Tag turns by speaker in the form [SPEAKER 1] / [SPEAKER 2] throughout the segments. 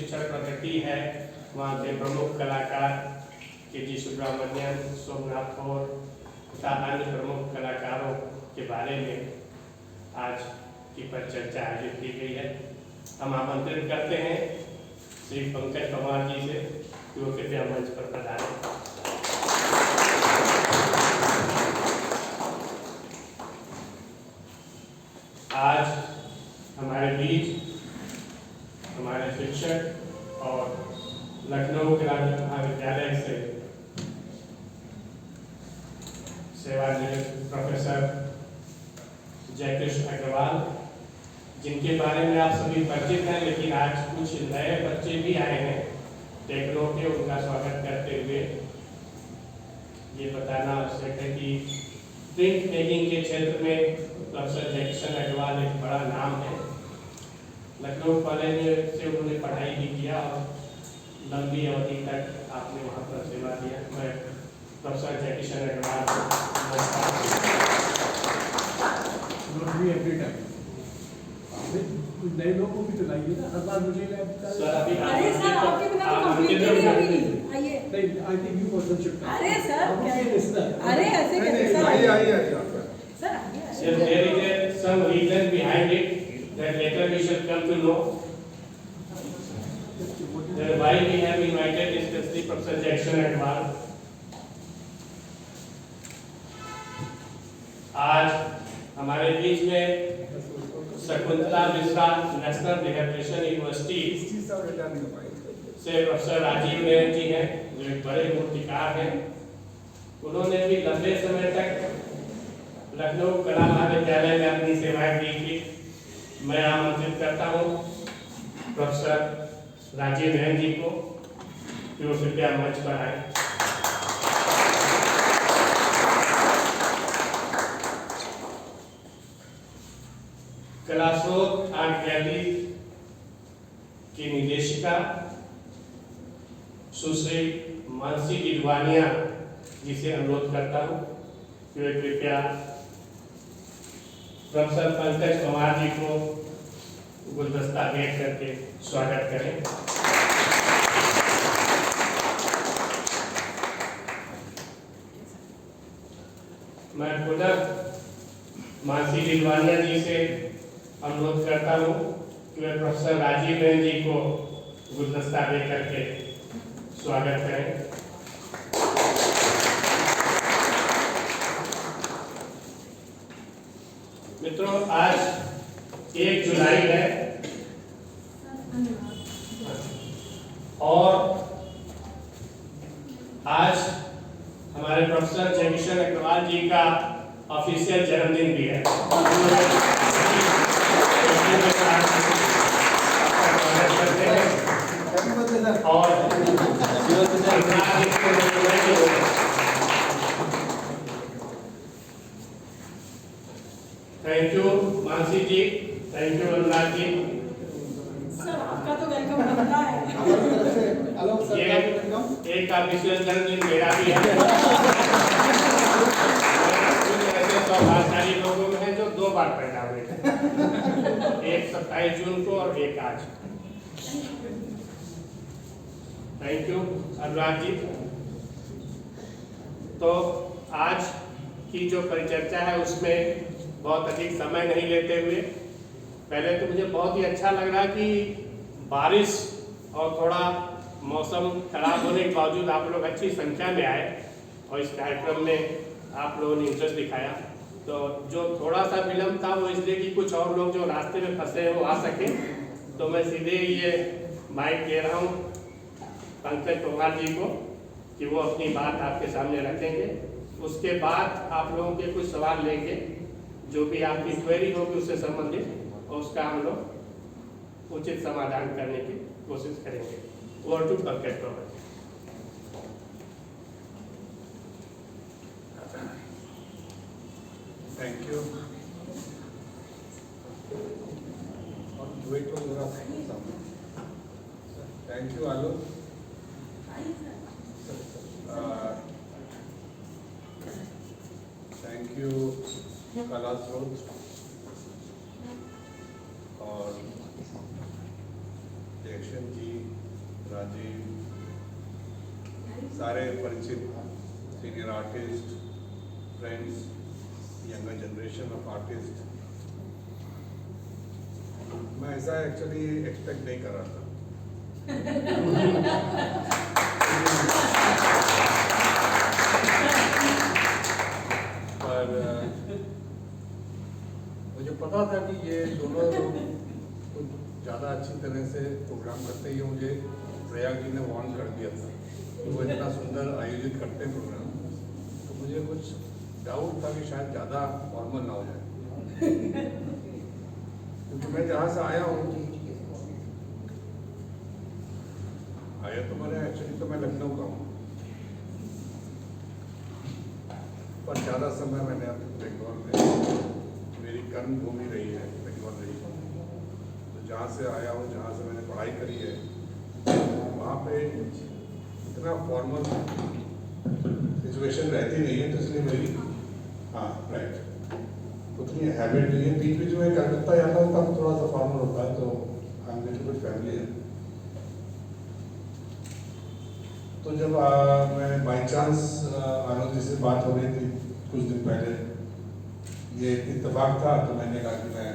[SPEAKER 1] शिक्षण पद्धति है वहाँ के प्रमुख कलाकार के सुब्रमण्यन, सोमनाथ और तथा अन्य प्रमुख कलाकारों के बारे में आज की परिचर्चा आयोजित की गई है। हम आमंत्रित करते हैं श्री पंकज कुमार जी से कि वो कृपया मंच पर पधारें। आज हमारे बीच हमारे शिक्षक और लखनऊ ग्रामीण महाविद्यालय से सेवानिवृत्त प्रोफेसर जयकृष्ण अग्रवाल, जिनके बारे में आप सभी परिचित हैं, लेकिन आज कुछ नए बच्चे भी आए हैं टेक्नो के। उनका स्वागत करते हुए ये बताना आवश्यक है कि प्रिंट मेकिंग के क्षेत्र में प्रोफेसर जयकृष्ण अग्रवाल एक बड़ा नाम है। लखनऊ कॉलेज से उन्होंने पढ़ाई भी किया और लंबी अवधि तक आपने वहाँ पर सेवा दिया। मैं प्रोफेसर जयकृष्ण अग्रवाल को
[SPEAKER 2] नए लोगों को भी तो लाइए ना, हर बार मुझे
[SPEAKER 1] सर अभी
[SPEAKER 3] अरे सर आपके बिना तो कंप्लीट नहीं होगी। आइए
[SPEAKER 2] नहीं, I think you person should.
[SPEAKER 3] अरे सर अरे ऐसे कैसे सर?
[SPEAKER 2] आइए
[SPEAKER 3] सर आइए।
[SPEAKER 1] If there is some reason behind it that later we shall come to know, then why we have invited especially Professor Jackson Agarwal. आज हमारे बीच में Shakuntala Mishra national rehabilitation university से प्रोफेसर राजीव नयन जी हैं, जो एक बड़े मूर्तिकार हैं। उन्होंने भी लंबे समय तक लखनऊ कला महाविद्यालय में अपनी सेवाएं दी थी। मैं आमंत्रित करता हूँ प्रोफेसर राजीव नयन जी को कि वो कृपया मंच पर आए। कलास्रोत आर्ट गैलरी की निदेशिका सुश्री मानसी गिलवानिया जी से अनुरोध करता हूँ कि वे कृपया प्रोफेसर पंकज कुमार जी को गुलदस्ता भेंट करके स्वागत करें। मैं पुनः मानसी गिलवानिया जी से अनुरोध करता हूँ कि वे प्रोफेसर राजीव नयन जी को गुलदस्ता दे करके स्वागत करें। मित्रों, आज 1 जुलाई है और आज हमारे प्रोफेसर जयकृष्ण अग्रवाल जी का ऑफिशियल जन्मदिन भी है। और thank you Mansi ji, thank you Anurag ji.
[SPEAKER 3] Sir आपका तो वेलकम बनता है।
[SPEAKER 1] ये एक ऑफिशियल जन्मदिन मेरा भी है। ऐसे सौभाग्यशाली लोगों में है जो 2 बार पैदा हुए थे, एक 27 जून को और एक आज। थैंक यू अनुराग जी। तो आज की जो परिचर्चा है उसमें बहुत अधिक समय नहीं लेते हुए, पहले तो मुझे बहुत ही अच्छा लग रहा कि बारिश और थोड़ा मौसम खराब होने के बावजूद आप लोग अच्छी संख्या में आए और इस कार्यक्रम में आप लोगों ने इंटरेस्ट दिखाया। तो जो थोड़ा सा विलम्ब था वो इसलिए कि कुछ और लोग जो रास्ते में फंसे हैं वो आ सके। तो मैं सीधे ये माइक दे रहा हूँ पंकज कुमार जी को कि वो अपनी बात आपके सामने रखेंगे। उसके बाद आप लोगों के कुछ सवाल लेंगे, जो भी आपकी क्वेरी होगी उससे संबंधित, और उसका हम लोग उचित समाधान करने की कोशिश करेंगे। Over to Pankaj Kumar.
[SPEAKER 2] Thank you. Thank you Alok. Thank you Kalasrot और
[SPEAKER 4] जयक्षण जी, राजीव, सारे परिचित senior artist, friends, younger generation of artist, मैं ऐसा एक्चुअली एक्सपेक्ट नहीं कर रहा था। पर मुझे पता था कि ये दोनों लोग कुछ ज़्यादा अच्छी तरह से प्रोग्राम करते ही मुझे प्रयाग जी ने वार्न कर दिया था कि वो इतना सुंदर आयोजित करते हैं प्रोग्राम, तो मुझे कुछ डाउट था कि शायद ज़्यादा फॉर्मल ना हो जाए। क्योंकि मैं जहाँ से आया हूँ, तो मैंने एक्चुअली तो मैं लखनऊ का हूँ, पर ज़्यादा समय मैंने अब बेंगलोर में, मेरी कर्म भूमि रही है बेंगलोर रही है। तो जहाँ से आया हूँ, जहाँ से मैंने पढ़ाई करी है, वहाँ पे इतना फॉर्मल सिचुएशन रहती नहीं है, तो इसलिए मेरी राइट उतनी हैबिट नहीं है। बीच बीच में कलकत्ता जाता हूँ तब थोड़ा सा फॉर्मल होता है, तो I am little bit familiar. तो जब मैं बाई चांस आनंद जी से बात हो रही थी कुछ दिन पहले, ये इत्तेफाक था, तो मैंने कहा कि मैं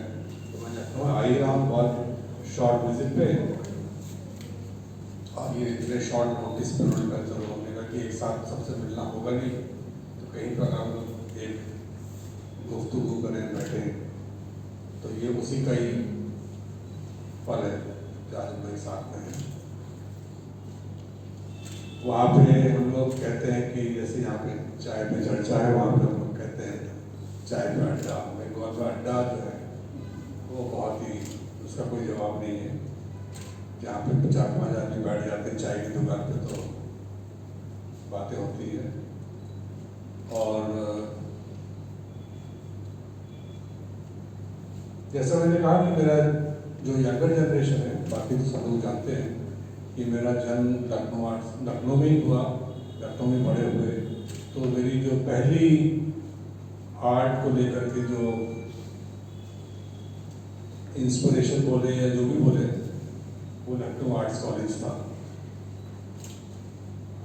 [SPEAKER 4] लखनऊ आ ही रहा हूँ बहुत शॉर्ट विजिट पे, और ये इतने शॉर्ट नोटिस पे उन्होंने कहा चलो, हमने कहा कि एक साथ सबसे मिलना होगा नहीं, तो कहीं पर हम लोग एक गुफ्तगू करें, बैठे, तो ये उसी का ही फल है कि आज मेरे साथ में है। वहाँ पे हम लोग कहते हैं कि जैसे यहाँ पे चाय पे चर्चा है, वहाँ पे हम लोग कहते हैं चाय पे अड्डा। बेंगोल का अड्डा जो है वो बहुत ही, उसका कोई जवाब नहीं है। जहाँ पे 4-5 आदमी बैठ जाते हैं चाय की दुकान पे, तो बातें होती है। और जैसा मैंने कहा कि मेरा जो यंगर जनरेशन है, बाकी तो सब लोग जानते हैं कि मेरा जन्म लखनऊ में ही हुआ, लखनऊ में बड़े हुए। तो मेरी जो पहली आर्ट को लेकर के जो इंस्पिरेशन बोले या जो भी बोले, वो लखनऊ आर्ट्स कॉलेज था।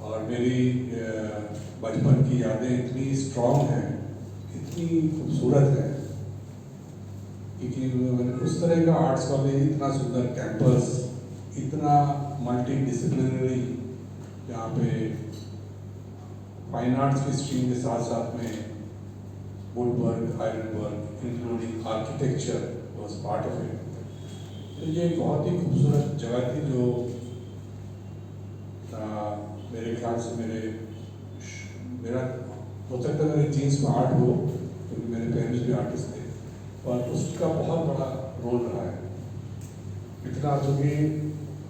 [SPEAKER 4] और मेरी बचपन की यादें इतनी स्ट्रॉन्ग हैं, इतनी खूबसूरत है, क्योंकि मैंने उस तरह का आर्ट्स कॉलेज, इतना सुंदर कैंपस, इतना मल्टी डिसिप्लिनरी, यहाँ पे फाइन आर्ट्स की स्ट्रीम के साथ साथ में would work, iron work, including architecture was part of it. तो ये बहुत ही खूबसूरत जगह थी, जो मेरे ख्याल से मेरा हो सकता है मेरे जीन्स में आर्ट हो, क्योंकि मेरे पेरेंट्स भी आर्टिस्ट थे, और उसका बहुत बड़ा रोल रहा है। इतना चूँकि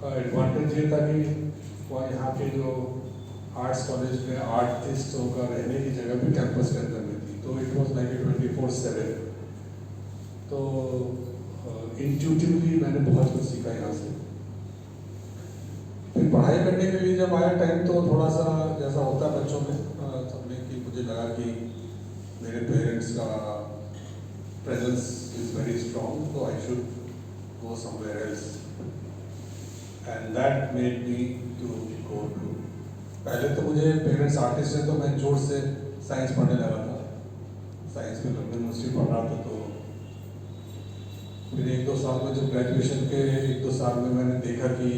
[SPEAKER 4] एडवांटेज ये था कि वह यहाँ के जो आर्ट्स कॉलेज में आर्टिस्टों का रहने की जगह भी कैंपस के अंदर में थी, तो इट वाज लाइक 24/7। तो इंट्यूटिवली मैंने बहुत कुछ सीखा यहाँ से। फिर पढ़ाई करने के लिए जब आया टाइम, तो थोड़ा सा जैसा होता है बच्चों में, सबने कि मुझे लगा कि मेरे पेरेंट्स का प्रेजेंस इज वेरी स्ट्रॉन्ग, तो I should go somewhere else, and that made me to go to. पहले तो मुझे पेरेंट्स आर्टिस्ट हैं, तो मैं जोर से साइंस पढ़ने लगा था, साइंस में लंदन यूनिवर्सिटी पढ़ रहा था। तो फिर 1-2 साल में, जब ग्रेजुएशन के 1-2 साल में मैंने देखा कि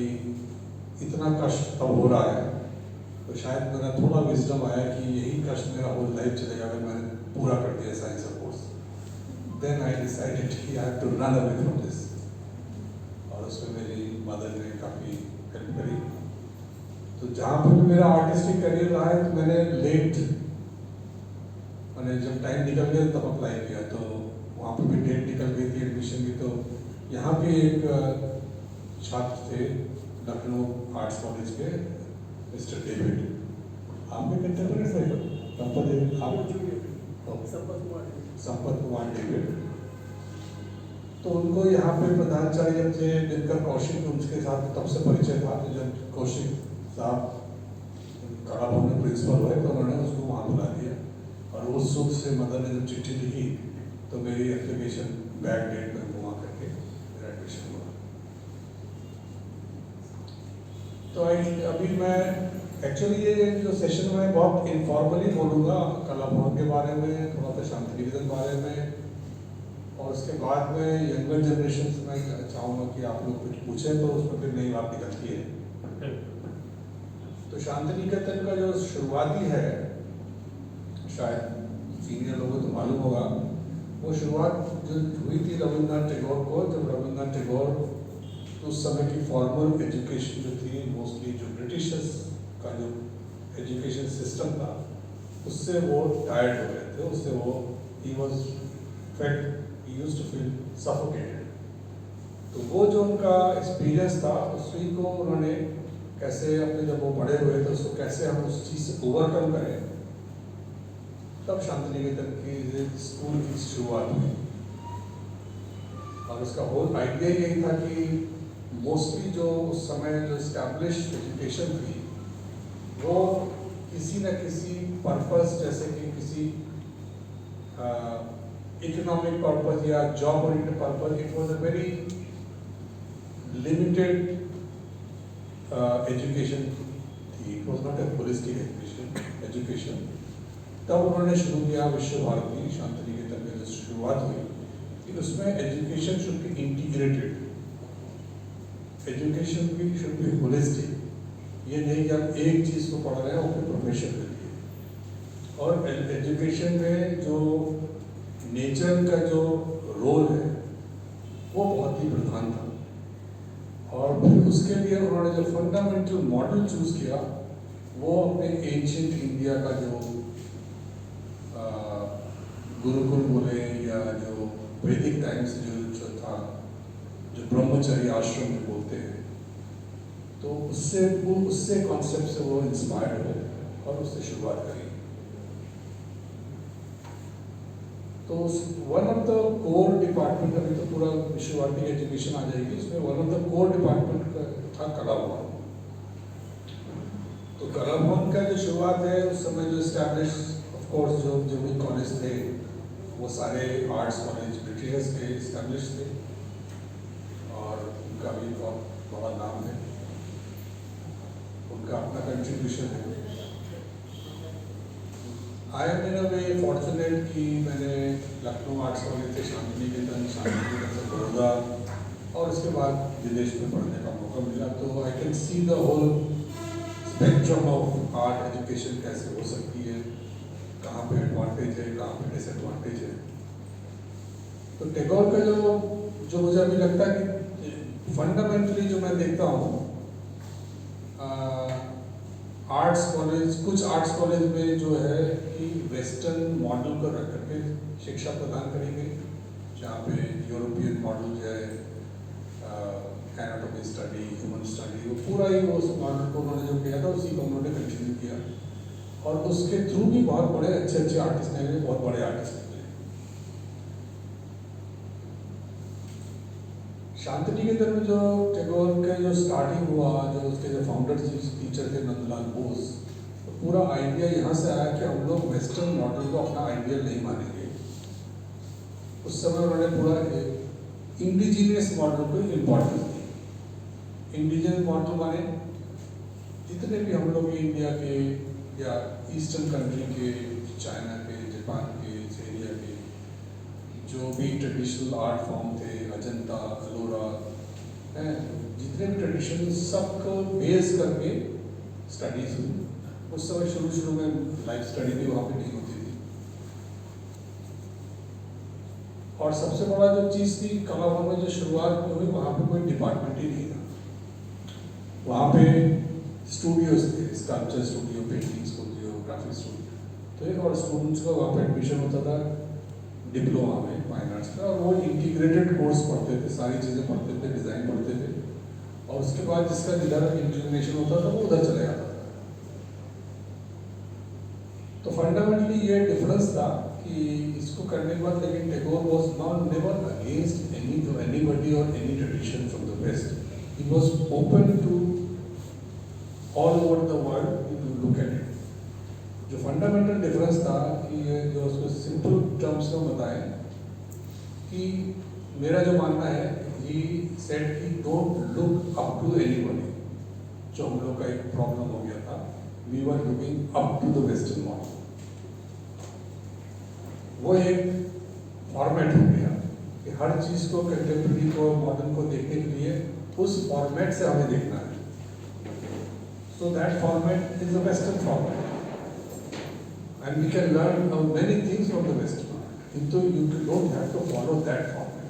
[SPEAKER 4] इतना कष्ट तब हो रहा है, तो शायद मेरा थोड़ा विजडम आया कि यही कष्ट मेरा होल लाइफ चलेगा अगर मैंने पूरा कर दिया साइंस का कोर्स। देन आई डिसाइडेड कि I have to run away from this, और उसमें मेरी मदर ने काफ़ी हेल्प करी। तो जहाँ पर भी मेरा आर्टिस्टिक करियर रहा है, तो मैंने जब टाइम निकल गया तब अप्लाई किया, तो वहाँ पर भी डेट निकल गई थी एडमिशन की। तो यहाँ पे एक छात्र थे लखनऊ आर्ट्स कॉलेज के, मिस्टर डेविड, आप भी कंटेम्परेरी थे, संपत कुमार डेविड। तो उनको यहाँ पे प्रधानाचार्य जब थे दिनकर कौशिक, उनके साथ तब से परिचय था। तो जब कौशिक साहब कड़ा भवन में प्रिंसिपल हुए, तो उन्होंने उसको वहाँ बुला दिया, और उस सुख से मदर ने जब चिट्ठी लिखी, तो मेरी एप्लीकेशन बैक डेट में वहाँ करके मेरा एडमिशन हुआ। तो अभी मैं एक्चुअली ये जो सेशन में बहुत इनफॉर्मली बोलूँगा कला भवन के बारे में, थोड़ा सा शांति निकेतन के बारे में, और उसके बाद में यंगर जनरेशन से मैं चाहूँगा कि आप लोग कुछ पूछें तो उसमें फिर नई बात निकलती है। तो शांति निकेतन का जो शुरुआती है, शायद सीनियर लोगों को तो मालूम होगा, वो शुरुआत जो हुई थी रविंद्रनाथ टैगोर को, जब रविंद्रनाथ टैगोर उस समय की फॉर्मल एजुकेशन जो थी, मोस्टली जो ब्रिटिशर्स का जो एजुकेशन सिस्टम था, उससे वो टायर्ड हो गए थे, उससे वो ही यूज्ड टू फील सफोकेटेड। तो वो जो उनका एक्सपीरियंस था, उसी को उन्होंने कैसे अपने, जब वो बड़े हुए तो उसको कैसे हम उस चीज़ से ओवरकम करें, तब शांति निकेतन की स्कूल की शुरुआत हुई। और उसका होल आइडिया यही था कि मोस्टली जो उस समय जो एस्टैब्लिश्ड एजुकेशन थी, वो किसी न किसी पर्पस, जैसे कि किसी इकोनॉमिक पर्पस या job oriented purpose, it was a very limited education थी, it was not a holistic education. तब उन्होंने शुरू किया विश्व भारती शांति निकेतन में जो शुरुआत हुई कि उसमें education should be integrated, education भी शुड बी होलिस्टिक। ये नहीं कि आप एक चीज़ को पढ़ रहे हैं और प्रोफेशन करिए। और एजुकेशन में जो नेचर का जो रोल है वो बहुत ही प्रधान था। और फिर उसके लिए उन्होंने जो फंडामेंटल मॉडल चूज किया, वो अपने एंशिएंट इंडिया का जो गुरुकुल बोले या जो वैदिक टाइम्स जो था, जो ब्रह्मचर्य आश्रम में बोलते हैं, तो उससे कॉन्सेप्ट से वो इंस्पायर्ड हो और उससे शुरुआत करी। तो one of the core department, अभी तो पूरा विश्व भारती एजुकेशन आ जाएगी, उसमें one of the core department था कला भवन। तो कला भवन का जो शुरुआत है, उस समय जो एस्टैब्लिश ऑफ कोर्स जो भी कॉलेज थे, वो सारे आर्ट्स कॉलेज ब्रिटिशर्स के एस्टैब्लिश थे और उनका भी बहुत बड़ा नाम है, उनका अपना कंट्रीब्यूशन है। I am in a way fortunate कि मैंने लखनऊ आर्ट्स कॉलेज से शांति निकेतन से बड़ौदा और उसके बाद विदेश में पढ़ने का मौका मिला। तो I can see the whole spectrum of art education कैसे हो सकती है, कहाँ पे एडवांटेज है, कहाँ पे डिसएडवांटेज है। तो टैगोर का जो मुझे अभी लगता है कि फंडामेंटली जो मैं देखता हूँ, आर्ट्स कॉलेज, कुछ आर्ट्स कॉलेज में जो है कि वेस्टर्न मॉडल को रख करके शिक्षा प्रदान करी गई, जहाँ पे यूरोपियन मॉडल जो है एनाटॉमी स्टडी, ह्यूमन स्टडी, वो पूरा ही वो उस मॉडल को उन्होंने जो किया था उसी को उन्होंने कंटिन्यू किया और उसके थ्रू भी बहुत बड़े अच्छे आर्टिस्ट निकले, बहुत बड़े आर्टिस्ट निकले। शांति निकेतन में जो टैगोर का जो स्टार्टिंग हुआ, जो उसके जो फाउंडर टीचर थे नंदलाल बोस, तो पूरा आइडिया यहाँ से आया कि हम लोग वेस्टर्न मॉडल को अपना आइडियल नहीं मानेंगे। उस समय उन्होंने पूरा इंडिजीनियस मॉडल को इम्पोर्टेंस दी। इंडिजिनियस मॉडल माने जितने भी हम लोग इंडिया के या ईस्टर्न कंट्री के, चाइना के, जापान के, सीरिया के जो भी ट्रेडिशनल आर्ट फॉर्म थे, अजंता, अलोरा, जितने भी ट्रेडिशन, सबको बेस करके स्टडीज हुई। उस समय शुरू में लाइफ स्टडी भी वहाँ पे नहीं होती थी। और सबसे बड़ा जो चीज़ थी कला भवन में जो शुरुआत हुई, वहाँ पे कोई डिपार्टमेंट ही नहीं था। वहाँ पे स्टूडियोज थे, sculpture studio, painting studio, graphic studio. तो एक और स्टूडेंट्स को वहाँ पे एडमिशन होता था डिप्लोमा में फाइन आर्ट्स का, और वो इंटीग्रेटेड कोर्स पढ़ते थे, सारी चीज़ें पढ़ते थे, डिज़ाइन पढ़ते थे, और उसके बाद जिसका जिधर इंक्लिनेशन होता था वो उधर चले जाता था। तो फंडामेंटली ये डिफरेंस था कि इसको करने के बाद, लेकिन Tagore was not never against anybody और any tradition from the West. He was open to all over the world to look at it. जो फंडामेंटल डिफरेंस था कि ये जो उसको सिंपल टर्म्स में बताएं कि मेरा जो मानना है, ही सेड कि don't look up to anybody, जो हम लोग का एक प्रॉब्लम हो गया था, we were looking up to the western model. वो एक फॉर्मेट हो गया कि हर चीज को, कंटेम्प्रेरी को, मॉडर्न को देखने के लिए उस फॉर्मेट से हमें देखना है। So that format is the western format and we can learn many things from the western format, किंतु you don't have to follow that format.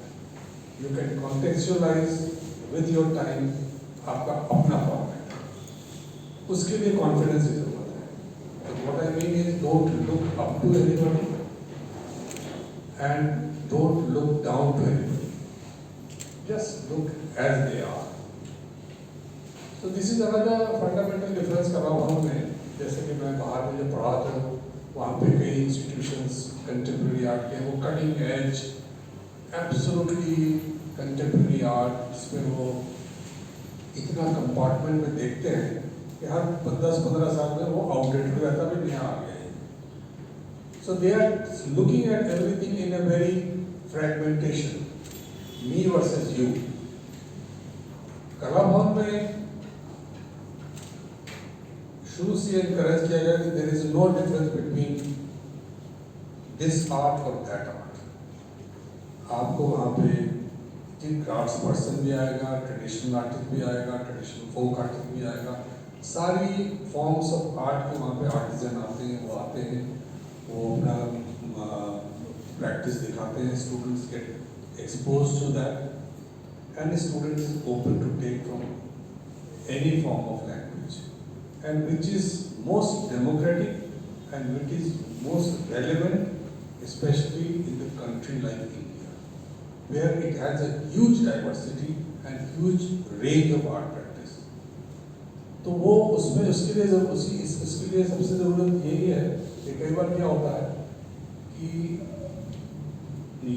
[SPEAKER 4] You can contextualize with your time आपका अपना format, उसके लिए confidence की जरूरत है। तो what I mean is don't look up to anybody and don't look down to anybody. Just look as they are. So this is another fundamental difference कर रहा हूँ मैं। जैसे कि मैं बाहर में जब पढ़ा था, वहाँ पे कई institutions contemporary art के, वो cutting edge, absolutely contemporary art, जिसमें वो इतना compartment में देखते हैं कि हर 10-15 साल में वो outdated रहता भी नहीं आ गया। So they are looking at everything in a very fragmentation, me versus you. कला भवन में शुरू से encourage किया गया कि there is no difference between this art or that art. आपको वहाँ पे क्राफ्ट्स पर्सन भी आएगा, ट्रेडिशनल आर्टिस्ट भी आएगा, ट्रेडिशनल फोक आर्टिस्ट भी आएगा, सारी फॉर्म्स ऑफ आर्ट के वहाँ पे आर्टिजन आते हैं, वो आते हैं, वो अपना प्रैक्टिस दिखाते हैं, students get expose to that and student is open to take from any form of language and which is most democratic and which is most relevant specially in the country like India where it has a huge diversity and huge range of art practice. तो वो उसमें उसके लिए सबसे ज़रूरत यही है कि कई बार क्या होता है कि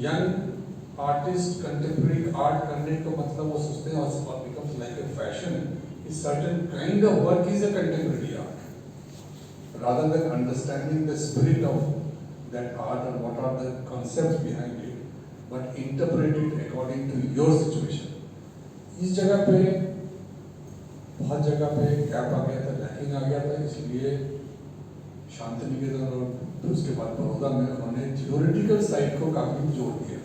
[SPEAKER 4] यंग आर्टिस्ट कंटेम्प्रेरी आर्ट करने को मतलब वो सोचते हैं और becomes like a fashion, is certain kind of work is a contemporary art rather than understanding the spirit of that art and what are the concepts behind it, but interpret it according to your situation. इस जगह पे बहुत जगह पे gap आ गया था, lacking आ गया था, इसलिए शांति निकेतन और फिर उसके बाद बड़ौदा में उन्होंने थियोरेटिकल साइड को काफ़ी जोड़ दिया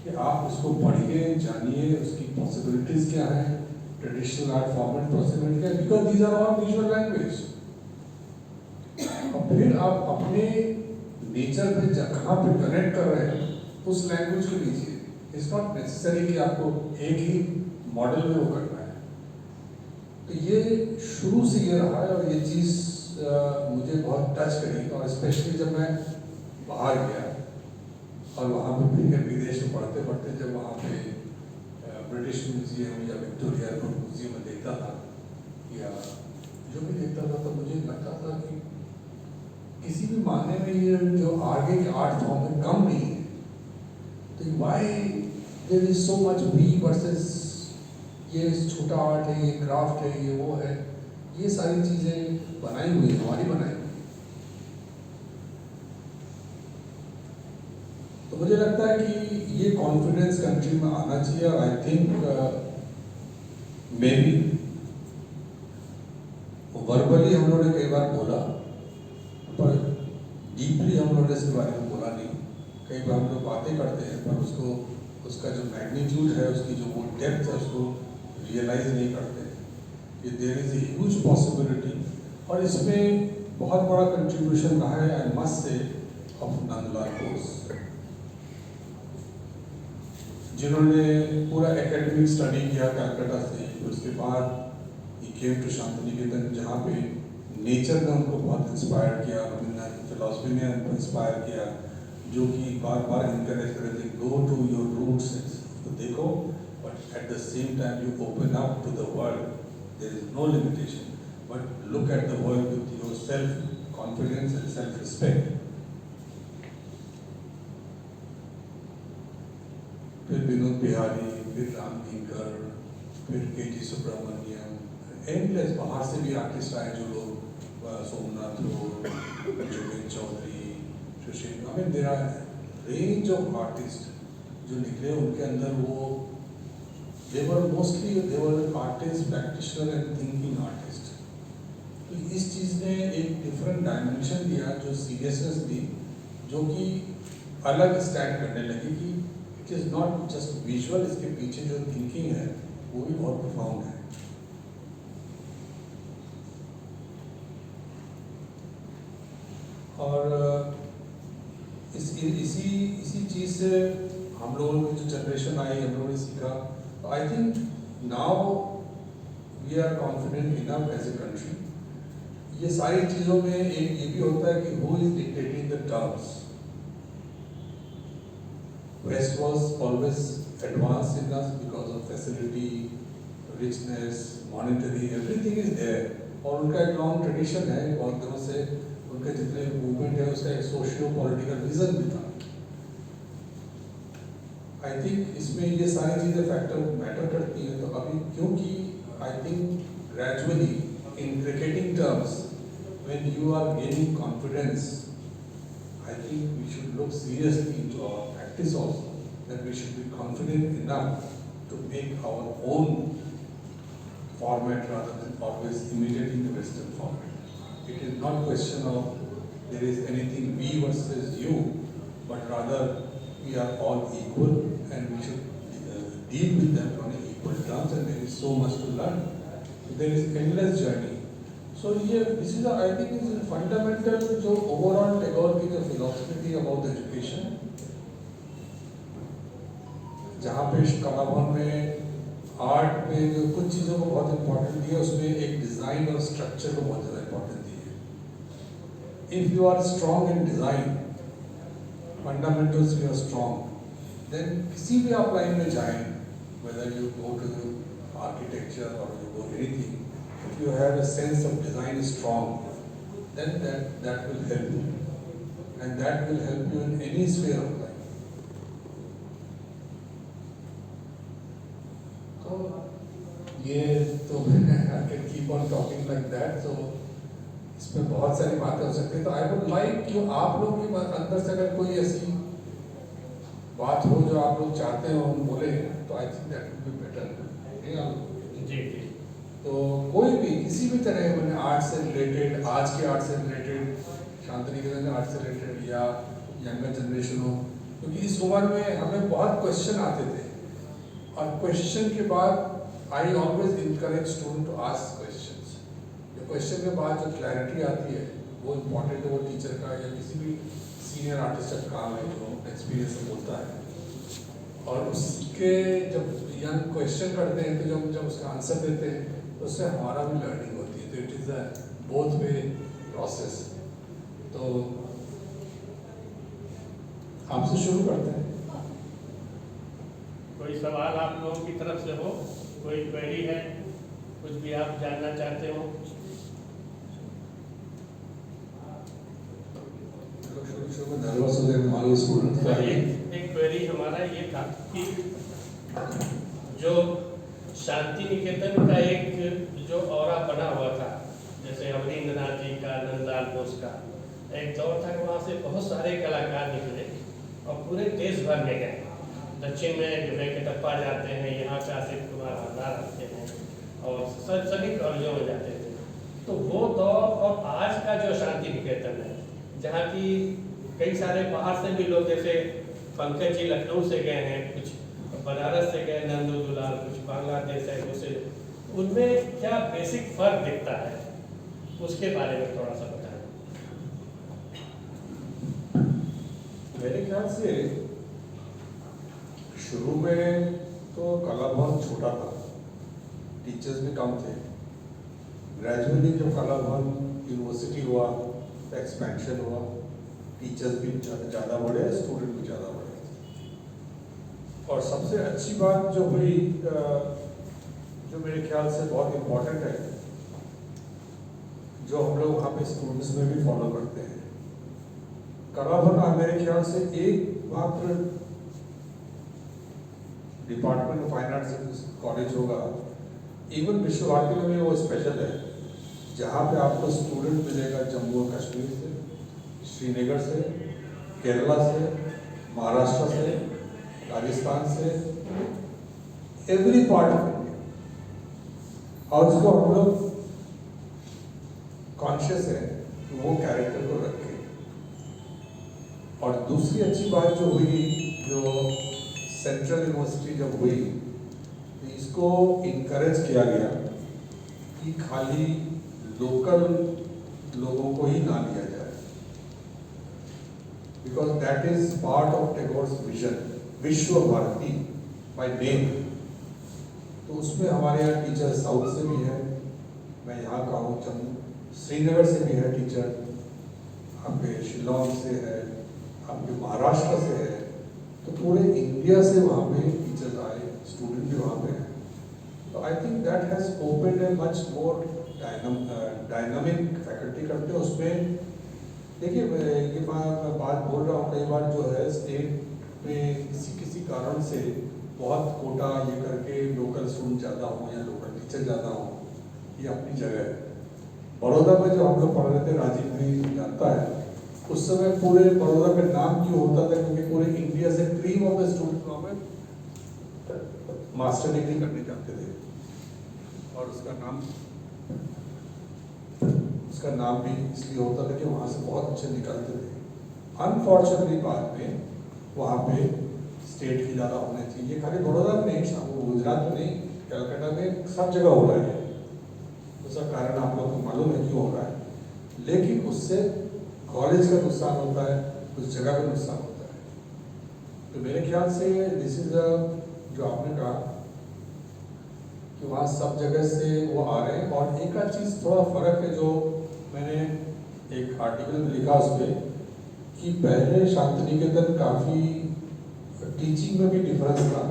[SPEAKER 4] कि आप उसको पढ़िए, जानिए, उसकी पॉसिबिलिटीज़ क्या हैं, ट्रेडिशनल आर्ट फॉर्मेट पॉसिबिलिटी क्या है, because these are all visual language. और फिर आप अपने नेचर पे कहाँ पे कनेक्ट कर रहे हैं उस लैंग्वेज को लीजिए। इट्स नॉट नेसेसरी कि आपको एक ही मॉडल में वो करना है। तो ये शुरू से ये रहा है और ये चीज़ मुझे बहुत टच करी, और स्पेशली जब मैं बाहर गया और वहाँ पे फिर विदेश में पढ़ते पढ़ते जब वहाँ पे ब्रिटिश म्यूजियम या विक्टोरिया म्यूजियम में देखता था या जो भी देखता था, तो मुझे लगता था कि किसी भी मायने में ये जो आगे के आर्ट फॉर्म में कम नहीं है। तो why there is so much we versus ये छोटा आर्ट है, ये क्राफ्ट है, ये वो है, ये सारी चीज़ें बनाई हुई है, हमारी बनाई हुई। तो मुझे लगता है कि ये कॉन्फिडेंस कंट्री में आना चाहिए और I think may be verbally हम लोगों ने कई बार बोला पर डीपली हम लोगों ने इसके बारे में बोला नहीं। कई बार हम लोग बातें करते हैं पर उसको उसका जो मैग्नीट्यूड है, उसकी जो वो डेप्थ है, उसको रियलाइज नहीं करते कि there is a huge possibility. और इसमें बहुत बड़ा कंट्रीब्यूशन रहा है, I must say, of Nandalal Bose, जिन्होंने पूरा एकेडमिक स्टडी किया कलकत्ता से, उसके बाद ही केम टू शांति निकेतन जहाँ पे नेचर ने उनको बहुत इंस्पायर किया, रविंद्रनाथ की फिलॉसफी ने उनको इंस्पायर किया, जो कि बार बार इनकरेज कर रहे थे, गो टू योर रूट्स, तो देखो, but at the same time you open up to the world, there is no limitation, but look at the world with your self confidence and self respect. फिर विनोद बिहारी, फिर राम किंकर, फिर KG. Subramaniam, endless बाहर से भी artist आए जो लोग, Somnath Hore, Jogen Chowdhury, Sushil, I mean there are range of artist जो निकले, उनके अंदर वो they were artists, practitioner and thinking artist. तो इस चीज़ ने एक डिफरेंट डायमेंशन दिया, जो सीरियसनेस दी, जो कि अलग स्टैंड करने लगी कि it is not just visual, इसके पीछे जो थिंकिंग है वो भी बहुत प्रोफाउंड है। और इसी चीज़ से हम लोगों की जो जनरेशन आई, हम लोगों ने सीखा। तो I think now we are confident enough as a country. ये सारी चीज़ों में एक ये भी होता है कि who is dictating the terms. West was always advance in us because of facility, richness, monetary, everything is there. और उनका एक लॉन्ग ट्रेडिशन है, बहुत दिनों से उनके जितने मूवमेंट है उसका एक सोशियो पॉलिटिकल रीजन भी था। आई थिंक इसमें ये सारी चीज़ें फैक्टर मैटर करती हैं। तो अभी क्योंकि I think gradually in cricketing terms when you are gaining confidence, I think we should look seriously into our practice also, that we should be confident enough to make our own format rather than always imitating the Western format. It is not question of there is anything we versus you, but rather we are all equal and we should deal with them on an equal terms, and there is so much to learn. There is endless journey. So here, this is I think is a fundamental जो overall Tagore की जो philosophy थी about education, जहाँ पे कला भवन में art में जो कुछ चीज़ों को बहुत इम्पोर्टेंट दिया, उसमें एक डिज़ाइन और स्ट्रक्चर को बहुत ज़्यादा इम्पोर्टेंट दिया। If you are strong in design, fundamentals you are strong, then किसी भी आप लाइन में जाएं, whether you go to architecture और you go anything, if you have a sense of design strong, then that will help you, and that will help you in any sphere of life. ये तो I can keep on talking like that, तो इसमें बहुत सारी बातें हो सकती है। तो आई वुड लाइक कि आप लोग के अंदर से अगर कोई ऐसी बात हो जो आप लोग चाहते हो हम बोले, तो I think that will be better.
[SPEAKER 1] जी।
[SPEAKER 4] तो कोई भी किसी भी तरह मैंने आर्ट से रिलेटेड, आज के आर्ट से रिलेटेड, शांतिनिकेतन के आर्ट से रिलेटेड, या यंगर जनरेशन हो, क्योंकि इस उम्र में हमें बहुत क्वेश्चन आते थे, और क्वेश्चन के बाद I always encourage student to ask questions. जो क्वेश्चन के बाद जो क्लैरिटी आती है वो इम्पोर्टेंट है, वो टीचर का या किसी भी सीनियर आर्टिस्ट का काम है जो एक्सपीरियंस से बोलता है। और उसके जब यंग क्वेश्चन करते हैं तो जब उसका आंसर देते हैं तो उससे हमारा भी लर्निंग होती है। तो it is a both way process. तो आपसे शुरू करते हैं।
[SPEAKER 1] कोई सवाल आप लोगों की तरफ से हो, कोई क्वेरी है, कुछ भी आप जानना चाहते हो?
[SPEAKER 4] शुरू में नर्वस हो गए हमारे स्टूडेंट।
[SPEAKER 1] एक क्वेरी हमारा ये था कि जो शांति निकेतन का एक जो ऑरा बना हुआ था, जैसे अमरिंद्रनाथ जी का, नंदलाल बोस का, एक दौर था कि वहाँ से बहुत सारे कलाकार निकले और पूरे देश भर में गए। दक्षिण में वेंकटप्पा जाते हैं, यहाँ से आसिफ कुमार हरदार आते हैं, और सभी कॉलेजों में जाते थे। तो वो दौर और आज का जो शांति निकेतन है, जहाँ की कई सारे बाहर से भी लोग, जैसे पंकज जी लखनऊ से गए हैं, कुछ बनारस से गए, नंदू दुलाल, कुछ बांग्लादेश है, दूसरे, उनमें क्या बेसिक फर्क दिखता है, उसके बारे में थोड़ा सा बताएं।
[SPEAKER 4] मेरे ख्याल से शुरू में तो कला भवन छोटा था, टीचर्स भी कम थे। ग्रेजुअली जब कला भवन यूनिवर्सिटी हुआ, एक्सपेंशन हुआ, टीचर्स भी ज़्यादा बढ़े, स्टूडेंट भी ज़्यादा बढ़े। और सबसे अच्छी बात जो हुई, जो मेरे ख्याल से बहुत इम्पोर्टेंट है, जो हम लोग वहाँ पे स्टूडेंट्स में भी फॉलो करते हैं, कला भवन मेरे ख्याल से एक मात्र department of fine arts college होगा, इवन विश्व भारती में भी वो स्पेशल है, जहाँ पे आपको स्टूडेंट मिलेगा जम्मू और कश्मीर से, श्रीनगर से, केरला से, महाराष्ट्र से, राजस्थान से, एवरी पार्ट ऑफ इंडिया, और उसको हम लोग कॉन्शियस है कि वो कैरेक्टर को रखें। और दूसरी अच्छी बात जो हुई, जो सेंट्रल यूनिवर्सिटी जब हुई, तो इसको इनकरेज किया गया कि खाली लोकल लोगों को ही ना लिया जाए, because that is part of Tagore's vision, विश्व भारती बाय नेम। तो उसमें हमारे यहाँ टीचर साउथ से भी है, मैं यहाँ का हूँ, जम्मू श्रीनगर से भी है टीचर, आपके शिलोंग से है, आपके महाराष्ट्र से है, तो पूरे इंडिया से वहाँ पे टीचर्स आए, स्टूडेंट भी वहाँ पे हैं। तो I think that has opened a much more dynamic faculty करते हैं उसमें। देखिए ये मैं बात बोल रहा हूँ, कई बार जो है स्टेट में किसी कारण से बहुत कोटा ये करके लोकल स्टूडेंट ज़्यादा हो या लोकल टीचर ज़्यादा हो, ये अपनी जगह है। बड़ौदा में जो हम लोग पढ़ रहे थे, राजीव भी जानता है, उस समय पूरे बड़ौदा का नाम क्यों होता था, क्योंकि पूरे इंडिया से क्रीम ऑफ द स्टूडेंट वहाँ पे मास्टर डिग्री करने जाते थे, और उसका नाम भी इसलिए होता था कि वहाँ से बहुत अच्छे निकलते थे। अनफॉर्चुनेटली बाद में वहाँ पे स्टेट की ज़्यादा होने चाहिए, खाली बड़ौदा में नहीं, गुजरात में नहीं, कलकत्ता में सब जगह हो रहा है। उसका कारण आप लोग को मालूम है क्यों हो रहा है, लेकिन उससे कॉलेज का नुकसान होता है, उस जगह का नुकसान होता है। तो मेरे ख्याल से दिस इज जो आपने कहा कि वहाँ सब जगह से वो आ रहे हैं। और एक आध चीज़ थोड़ा फर्क है, जो मैंने एक आर्टिकल में लिखा उस पर, कि पहले शांतिनिकेतन काफ़ी टीचिंग में भी डिफरेंस था।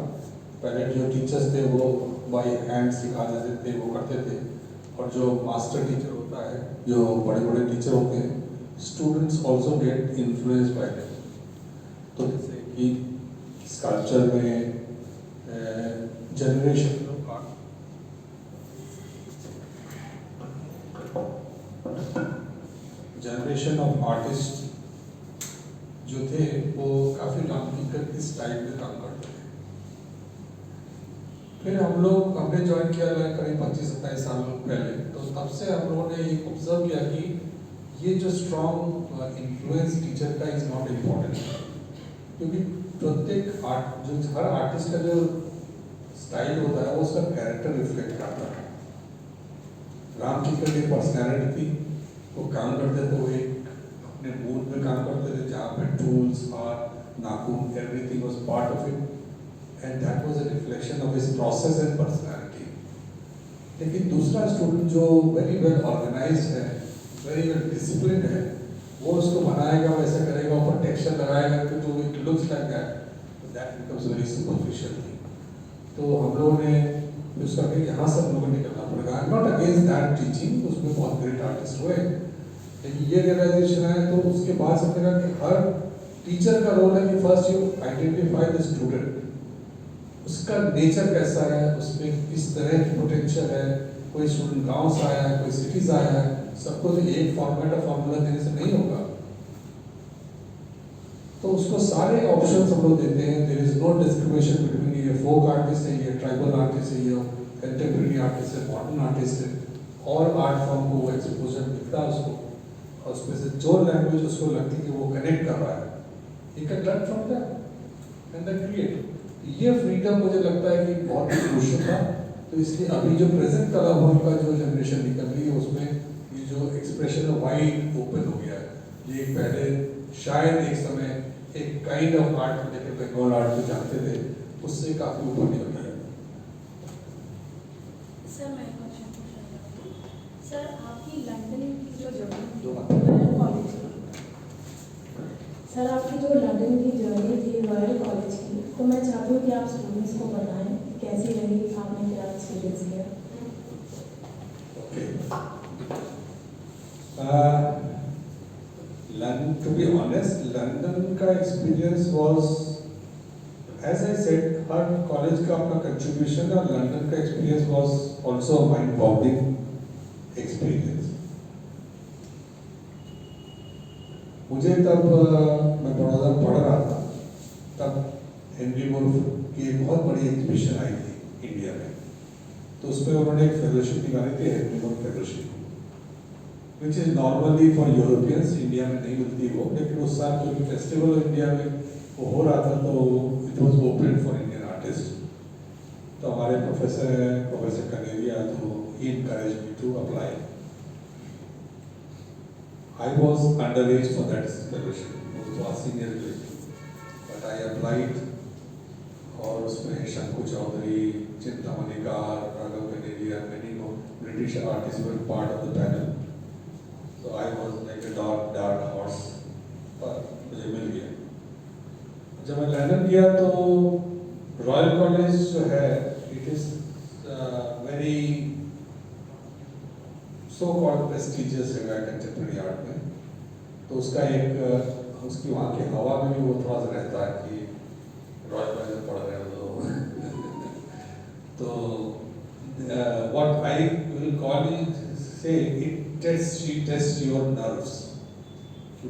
[SPEAKER 4] पहले जो टीचर्स थे वो बाई हैंड सिखा देते थे, वो करते थे, और जो मास्टर टीचर होता है, जो बड़े बड़े टीचर होते हैं, students also get influence by them. तो जैसे कि स्कल्पचर में जनरेशन ऑफ आर्टिस्ट जो थे वो काफ़ी रामकिंकर की स्टाइल में काम करते थे। फिर हमने ज्वाइन किया करीब 25-27 साल पहले, तो तब से हम लोगों ने ऑब्जर्व किया कि ये जो स्ट्रॉन्ग इन्फ्लुएंस टीचर का इज नॉट इम्पॉर्टेंट, क्योंकि प्रत्येक हर आर्टिस्ट का जो स्टाइल होता है वो उसका कैरेक्टर रिफ्लेक्ट करता है। रामकिंकर की पर्सनैलिटी थी, वो काम करते थे, वो एक अपने मूड में काम करते थे, जहाँ पे टूल्स और नाखून everything was part of it, and that was a reflection of his process and personality. लेकिन दूसरा स्टूडेंट जो वेरी वेल ऑर्गेनाइज्ड है, वेरी वेल डिसिप्लिन है, वो उसको बनाएगा, वैसा करेगा, ऊपर टेक्सचर लगाएगा, तो जो it looks like that becomes very superficial. तो हम लोगों ने उसका फिर यहाँ से हम लोगों को निकलना पड़ेगा। I am not against that teaching, उसमें बहुत ग्रेट आर्टिस्ट हुए, लेकिन ये रियलाइजेशन आया तो उसके बाद समझ लगा कि हर टीचर का रोल है कि first you identify the student, उसका नेचर कैसा है, उसमें किस तरह की पोटेंशियल है, कोई स्टूडेंट गांव से आया है, कोई सिटी से आया है, सबको तो एक फॉर्मेट और फॉर्मूला देने से नहीं होगा। तो उसको सारे ऑप्शंस हम लोग देते हैं। There is no discrimination between ये फोक आर्टिस्ट है, ये ट्राइबल आर्टिस्ट है, ये कंटेम्प्रेरी आर्टिस्ट है, मॉडर्न आर्टिस्ट है, और आर्ट फॉर्म को वो एक्सपोजर मिलता है उसको, और उसमें से जो लैंग्वेज उसको लगती है कि वो कनेक्ट कर रहा है, he can learn from that and then create. ये फ्रीडम मुझे लगता है कि बहुत क्रूशियल था। तो इसलिए अभी जो प्रेजेंट कला भवन का जो जनरेशन निकल रही है, उसमें ये जो एक्सप्रेशन वाइड ओपन हो गया है। ये पहले शायद एक समय एक काइंड ऑफ आर्ट को लेकर बंगाल आर्ट को जानते थे, उससे काफी ऊपर निकल गया।
[SPEAKER 3] सर मैं क्वेश्चन पूछना चाहती हूँ। सर आपकी लंदन की जो जर्नी थी
[SPEAKER 4] जो बात-
[SPEAKER 3] कॉलेज की, सर आपकी जो लंदन की जर्नी थी रॉयल कॉलेज की, तो मैं चाहती हूँ कि आप स्टूडेंट्स को बताएं कैसी रही, आपने क्या एक्सपीरियंस किया।
[SPEAKER 4] Okay. To be honest, London का experience was, as I said, her college का अपना contribution है, और London का experience was also a mind-boggling experience. मुझे तब मैं बड़ौदा पढ़ रहा था, तब हेनरी वुल्फ की एक बहुत बड़ी एग्जीबिशन आई थी इंडिया में। तो उसमें उन्होंने एक फेलोशिप निकाली थी, एग्रीमोन fellowship, which is normally for Europeans, India में नहीं मिलती वो, लेकिन उस साल क्योंकि फेस्टिवल इंडिया में वो हो रहा था तो it was open for Indian artist. तो हमारे प्रोफेसर हैं, प्रोफेसर कनेरिया, तो he encourage me to apply. I was underage for that fellowship, वो तो senior level, but I applied और उसमें Sankho Chaudhuri, Chintamani Kar, Raghav Kaneria, many more British artists were part of the panel. So I was like a dark horse, पर मुझे मिल गया। जब मैं London गया तो रॉयल कॉलेज जो है, it is very so called prestigious जगह कंटेम्प्रेरी आर्ट में। तो उसका एक उसकी वहाँ की हवा में भी वो थोड़ा सा रहता है कि रॉयल कॉलेज में पढ़ रहे हो तो what I will call it say it test your nerves,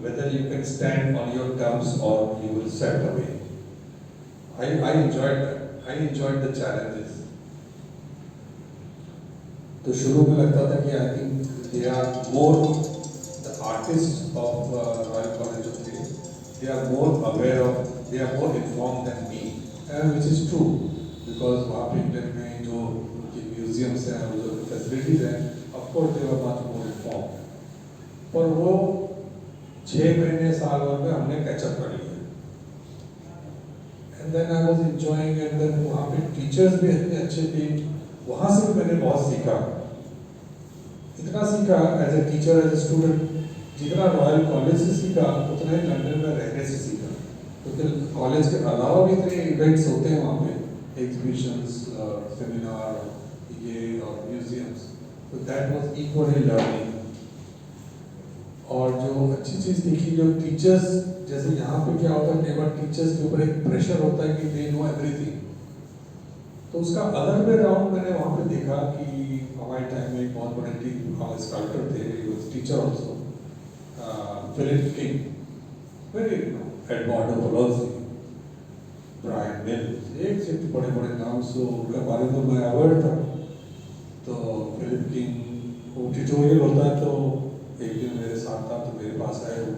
[SPEAKER 4] whether you can stand on your terms or you will step away. I enjoyed that. I enjoyed the challenges. तो शुरू में लगता था कि I think they are more the artist of Royal College of थे, they are more aware of, they are more inform than me, and which is true, because वहाँ पे England में जो उनके म्यूजियम्स हैं और जो फैसिलिटीज हैं, of course they are much more inform. पर वो 6 महीने साल भर में हमने कैचअप कर लिया, and then I was enjoying, and then वहाँ पे टीचर्स भी इतने अच्छे थे, वहाँ से भी मैंने बहुत सीखा, इतना सीखा as a teacher, as a student, जितना रॉयल कॉलेज से सीखा उतना ही लंदन में रहने से सीखा, क्योंकि कॉलेज के अलावा भी इतने इवेंट्स होते हैं वहाँ पे, एग्जीबिशंस, सेमिनार, ये और म्यूजियम्स, तो दैट वाज इक्वली लर्निंग। और जो अच्छी चीज़ देखी, जो टीचर्स, जैसे यहाँ पे क्या होता है, कई बार टीचर्स के ऊपर एक प्रेशर होता है कि दे नो एवरीथिंग, तो उसका अदर वे राउंड मैंने वहाँ पे देखा कि हमारे टाइम में एक बहुत बड़े स्कल्पटर थे, teacher also, Phillip King, very Edward Paolozzi, Brian Mills, एक से बड़े बड़े नाम, सो उनका बारे में मैं अवेयर था। तो फिलिप किंग वो ट्यूटोरियल होता है, तो एक दिन मेरे साथ था, तो मेरे पास आए वो,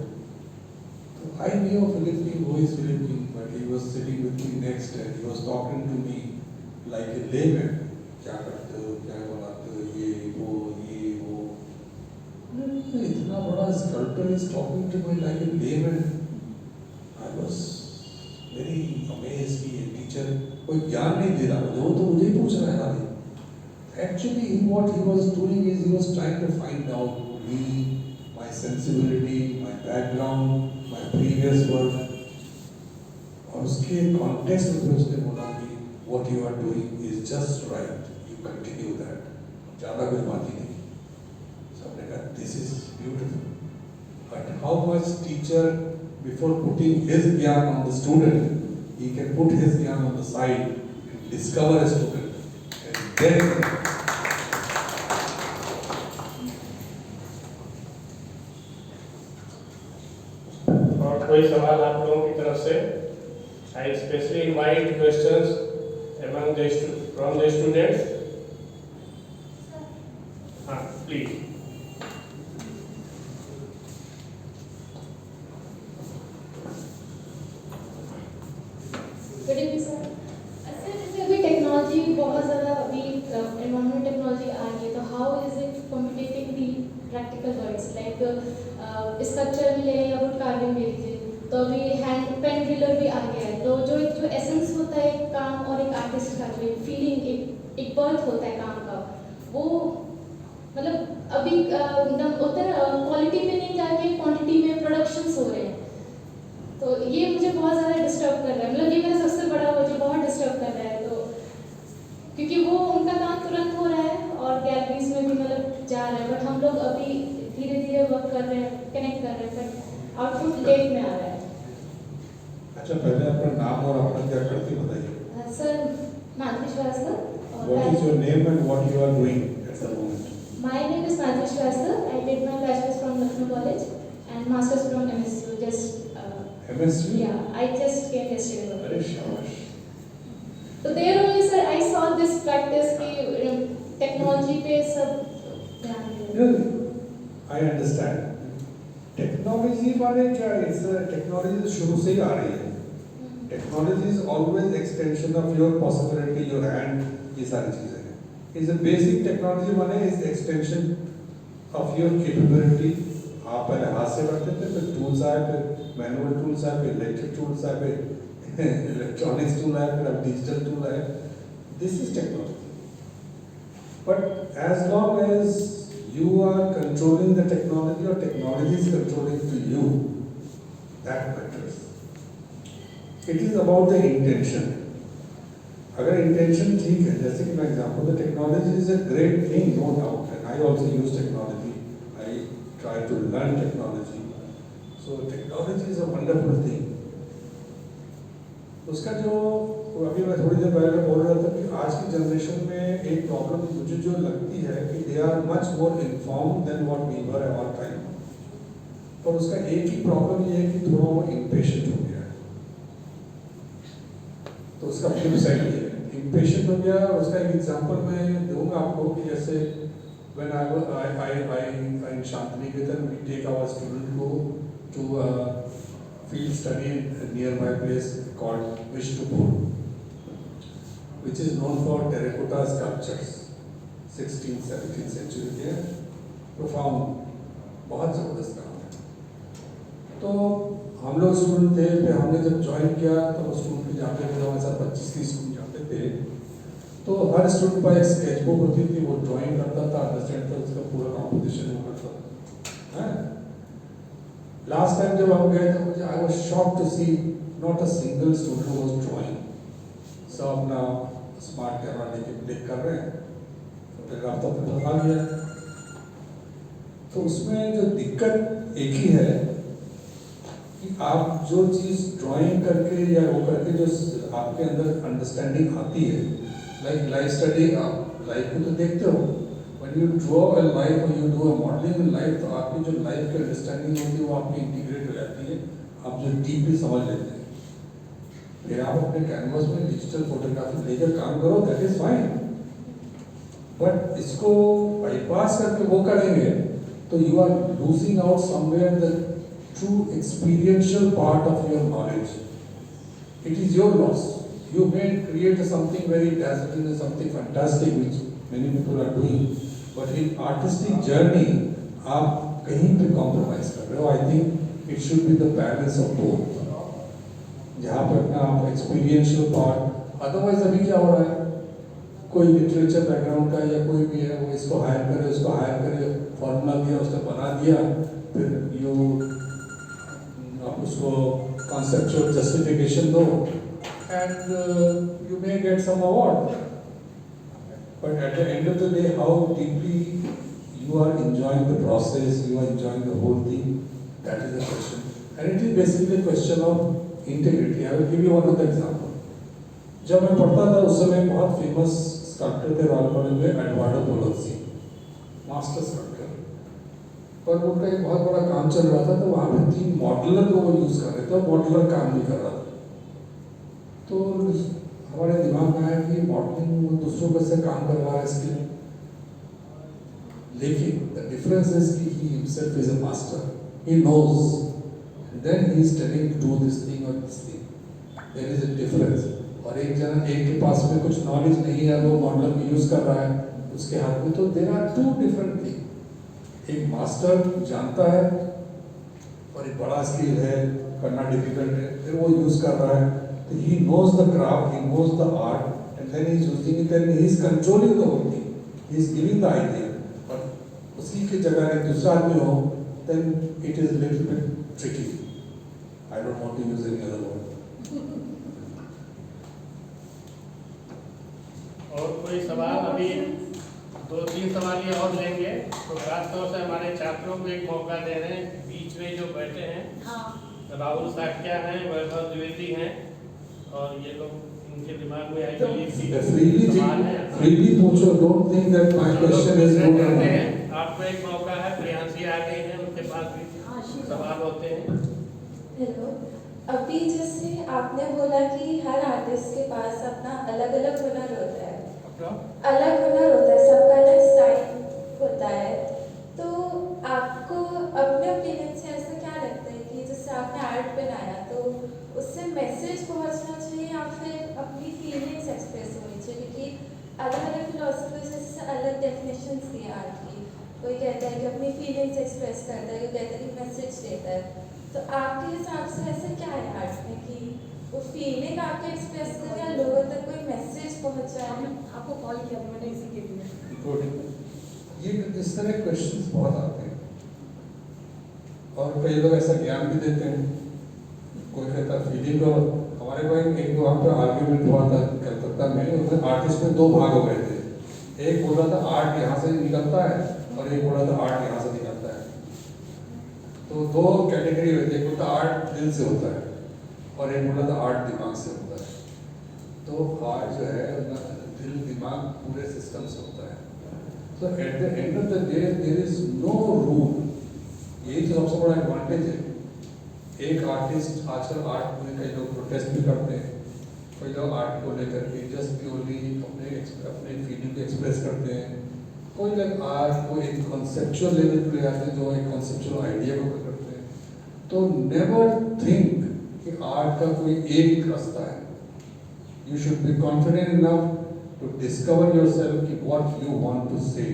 [SPEAKER 4] तो I knew Philip King, who is Philip King, but he was sitting with me next and he was talking to me like a layman, क्या करते हो, क्या बनाते हो, ये वो। इतना बड़ा sculptor is talking to me like a layman. I was very amazed कि ये टीचर कोई ज्ञान नहीं दे रहा मुझे, वो तो मुझे ही पूछ रहा है हाल। Actually, what he was doing is he was trying to find out me, my sensibility, my background, my previous work. और उसके context में उसने बोला कि what you are doing is just right, you continue that. ज़्यादा कोई बात ही नहीं। सबने कहा this is beautiful. But how much teacher before putting his ज्ञान on the student, he can put his ज्ञान on the side and discover a student, and then
[SPEAKER 1] कोई सवाल आप लोगों की तरफ से? I specially invite questions among the from the students. हाँ, please.
[SPEAKER 3] Good evening sir. Sir जैसे अभी टेक्नोलॉजी बहुत ज़्यादा, अभी एनवायरमेंट टेक्नोलॉजी आ गई है, तो how is it communicating the practical words, like sculpture में ले या वुड कार्विंग ले लीजिए, तो अभी हैंड पेन ड्रिलर भी आ गया है, तो जो एसेंस होता है एक काम और एक आर्टिस्ट का जो एक फीलिंग, एक बर्थ होता है काम का, वो मतलब अभी एकदम होता है क्वालिटी पे नहीं जाके क्वांटिटी में प्रोडक्शंस हो रहे हैं, तो ये मुझे बहुत ज़्यादा डिस्टर्ब कर रहा है, मतलब ये मेरा सबसे बड़ा मुझे बहुत डिस्टर्ब कर रहा है, तो क्योंकि वो उनका काम तुरंत हो रहा है और गैलरीज में भी मतलब जा रहा है, बट हम लोग अभी धीरे धीरे वर्क कर रहे हैं, कनेक्ट कर रहे हैं, बट आउटपुट लेट में आ रहा है।
[SPEAKER 4] अच्छा, पहले अपना नाम और अपना क्या करती बताइए।
[SPEAKER 3] Sir Madhavi Srivastava.
[SPEAKER 4] What is your name and what you are doing at the moment?
[SPEAKER 3] My name is Madhvi Shrivastava. I did my bachelor's from Lucknow College and master's from MSU.
[SPEAKER 4] MSU?
[SPEAKER 3] Yeah, I just came yesterday.
[SPEAKER 4] अरे शाबाश।
[SPEAKER 3] So there only, sir, I saw this practice की technology पे सब ध्यान दें?
[SPEAKER 4] I understand technology माने क्या है, टेक्नोलॉजी शुरू से ही आ रही है। Technology is always extension of your possibility, your hand, ये सारी चीजें हैं। इज अ बेसिक टेक्नोलॉजी माने is extension of your capability. आप पहले हाथ से करते थे, फिर टूल्स आए, फिर मैनुअल टूल्स आए, फिर इलेक्ट्रिक टूल्स आए, फिर इलेक्ट्रॉनिक्स टूल आए, फिर अब डिजिटल टूल आए। This is technology. But as long as you are controlling the technology or technology is controlling to you, that matters. It is about the intention. अगर intention ठीक है, जैसे कि मैं example, the technology is a great thing, no doubt, and I also use technology. I try to learn technology. So technology is a wonderful thing. उसका जो अभी मैं थोड़ी देर पहले बोल रहा था कि आज की जनरेशन में एक प्रॉब्लम मुझे जो लगती है कि they are much more informed than what we were at our time. पर उसका एक ही प्रॉब्लम ये है कि थोड़ा वो इम्पेशेंट हो गया है। तो उसका फ्लिप साइड ये है, इम्पेशेंट हो गया। उसका एक एग्जांपल मैं दूंगा आपको कि जैसे when I in Santiniketan we take our student को to field study in a nearby place called Vishnupur, which is known for terracotta sculptures, 16th, 17th century के profound, बहुत जबरदस्त काम है। तो हम लोग स्टूडेंट थे, फिर हमने जब ज्वाइन किया तो स्टूडेंट भी जाते थे, हमारे साथ 25-30 स्टूडेंट जाते थे। तो हर स्टूडेंट पर एक स्केच बुक होती थी, वो ड्राइंग करता था, अंडरस्टैंड था, उसका पूरा कॉम्पोजिशन वो करता था। लास्ट टाइम जब हम गए थे मुझे I was shocked to see not a single student was drawing. सब अपना स्मार्ट कैमरा लेके क्लिक कर रहे हैं, फोटोग्राफ तो अपने बता दिया। तो उसमें जो दिक्कत एक ही है कि आप जो चीज़ ड्राइंग करके या वो करके जो आपके अंदर अंडरस्टैंडिंग आती है, लाइक लाइफ स्टडी, आप लाइफ को तो देखते हो, when you draw a life or you do a modeling in life, तो आपकी जो लाइफ की अंडरस्टैंडिंग होती है वो आपकी इंटीग्रेट हो जाती है, आप जो डीपली समझ लेते हैं। फिर आप अपने कैनवस में डिजिटल फोटोग्राफी लेकर काम करो, दैट इज फाइन। बट इसको बाईपास करके वो करेंगे तो you are losing out somewhere the true experiential part of your knowledge. It is your loss. You may create something very dazzling and something fantastic which many people are doing, but in artistic journey आप कहीं पे compromise कर रहे हो। I think it should be the balance of both, जहाँ पर अपना आप experiential part, otherwise अभी क्या हो रहा है, कोई literature background का या कोई भी है वो इसको hire करे, उसको hire करे, formula दिया, उसने बना दिया, फिर आप उसको conceptual justification दो and you may get some award, but at the end of the day, how deeply you are enjoying the process, you are enjoying the whole thing, that is the question. And it is basically a question of integrity. I will give you one other example. जब मैं पढ़ता था उस समय बहुत famous sculptor थे royal college में, Eduardo पोलोसी, master sculptor. पर उनका एक बहुत बड़ा काम चल रहा था, तो वहाँ पे 3 मॉडलर को वो यूज कर रहे थे, मॉडलर काम नहीं कर रहा था। तो हमारे दिमाग में आया कि मॉडलिंग दूसरों को से काम करवा रहा है इसके लिए, लेकिन द डिफरेंस इज कि he himself is a master, he knows, then he is telling do this thing और this thing, there is a difference. और एक के पास में कुछ नॉलेज नहीं है, वो मॉडलर को यूज कर रहा है उसके हाथ में, तो देयर आर 2 डिफरेंट थिंग। एक मास्टर जानता है और एक बड़ा स्किल है, करना डिफिकल्ट है, फिर वो यूज कर रहा है, he knows the craft, he knows the art, and then he is using it and he is controlling the whole thing, he is giving the idea. But उसी की जगह एक दूसरा आदमी हो, then it is a little bit tricky. I don't want to use any other word.
[SPEAKER 1] और कोई सवाल? अभी 2-3 सवाल ये और लेंगे, तो खासतौर से हमारे छात्रों को एक मौका दे रहे हैं। बीच में जो बैठे हैं, राहुल साक्या हैं, वैभव द्विवेदी हैं, और ये लोग इनके दिमाग में आई
[SPEAKER 4] freely पूछो, don't think that my question is good or not.
[SPEAKER 1] आपको एक मौका है, प्रियांशी आ गई है, उनके पास भी सवाल होते हैं।
[SPEAKER 5] हेलो, अभी जैसे आपने बोला कि हर आर्टिस्ट के पास अपना अलग अलग हुनर होता है, अलग हुनर होता है, सबका अलग स्टाइल होता है। तो आपको अपने ओपिनियन से ऐसा क्या लगता है कि जैसे आपने आर्ट बनाया तो उससे मैसेज पहुंचना चाहिए या फिर अपनी फीलिंग्स एक्सप्रेस होनी चाहिए? क्योंकि अलग अलग फिलोसफर्स से अलग डेफिनेशंस दी आर्ट की। कोई कहता है कि अपनी फीलिंग्स एक्सप्रेस करता है, कोई कहता है कि मैसेज देता है। तो आपके हिसाब से ऐसा क्या है आर्ट में कि वो फीलिंग आपके एक्सप्रेस करे या लोगों तक कोई मैसेज पहुंचाए?
[SPEAKER 3] आपको कॉल किया था मैंने इसी के लिए।
[SPEAKER 4] गुड। ये इस तरह के क्वेश्चंस बहुत आते हैं और कई लोग ऐसा ज्ञान भी देते हैं। कोई कहता है फीलिंग को, हमारे को एक वहाँ पे आर्ग्यूमेंट हुआ था कलकत्ता में, उसमें आर्टिस्ट में दो भाग हो गए थे। एक बोल रहा था आर्ट यहाँ से निकलता है और एक बोल रहा था आर्ट यहाँ से निकलता है। तो दो कैटेगरी होती है, एक होता आर्ट दिल से होता है और एक बोला था आर्ट दिमाग से होता है। तो आर्ट जो है दिल दिमाग पूरे सिस्टम से होता है। So at the end of the day there is no rule. यही तो सबसे बड़ा एडवांटेज है। एक आर्टिस्ट आजकल आर्ट में कई लोग प्रोटेस्ट भी करते हैं, कोई लोग आर्ट को लेकर के जस्ट प्योरली अपने फीलिंग को एक्सप्रेस करते हैं। कोई लोग आर्ट को एक कॉन्सेप्चुअल लेवल पे ले जाते हैं, जो एक कॉन्सेप्चुअल आइडिया को करते हैं। तो नेवर थिंक कि आर्ट का कोई एक रास्ता है। You should be confident enough to discover yourself कि what you want to say,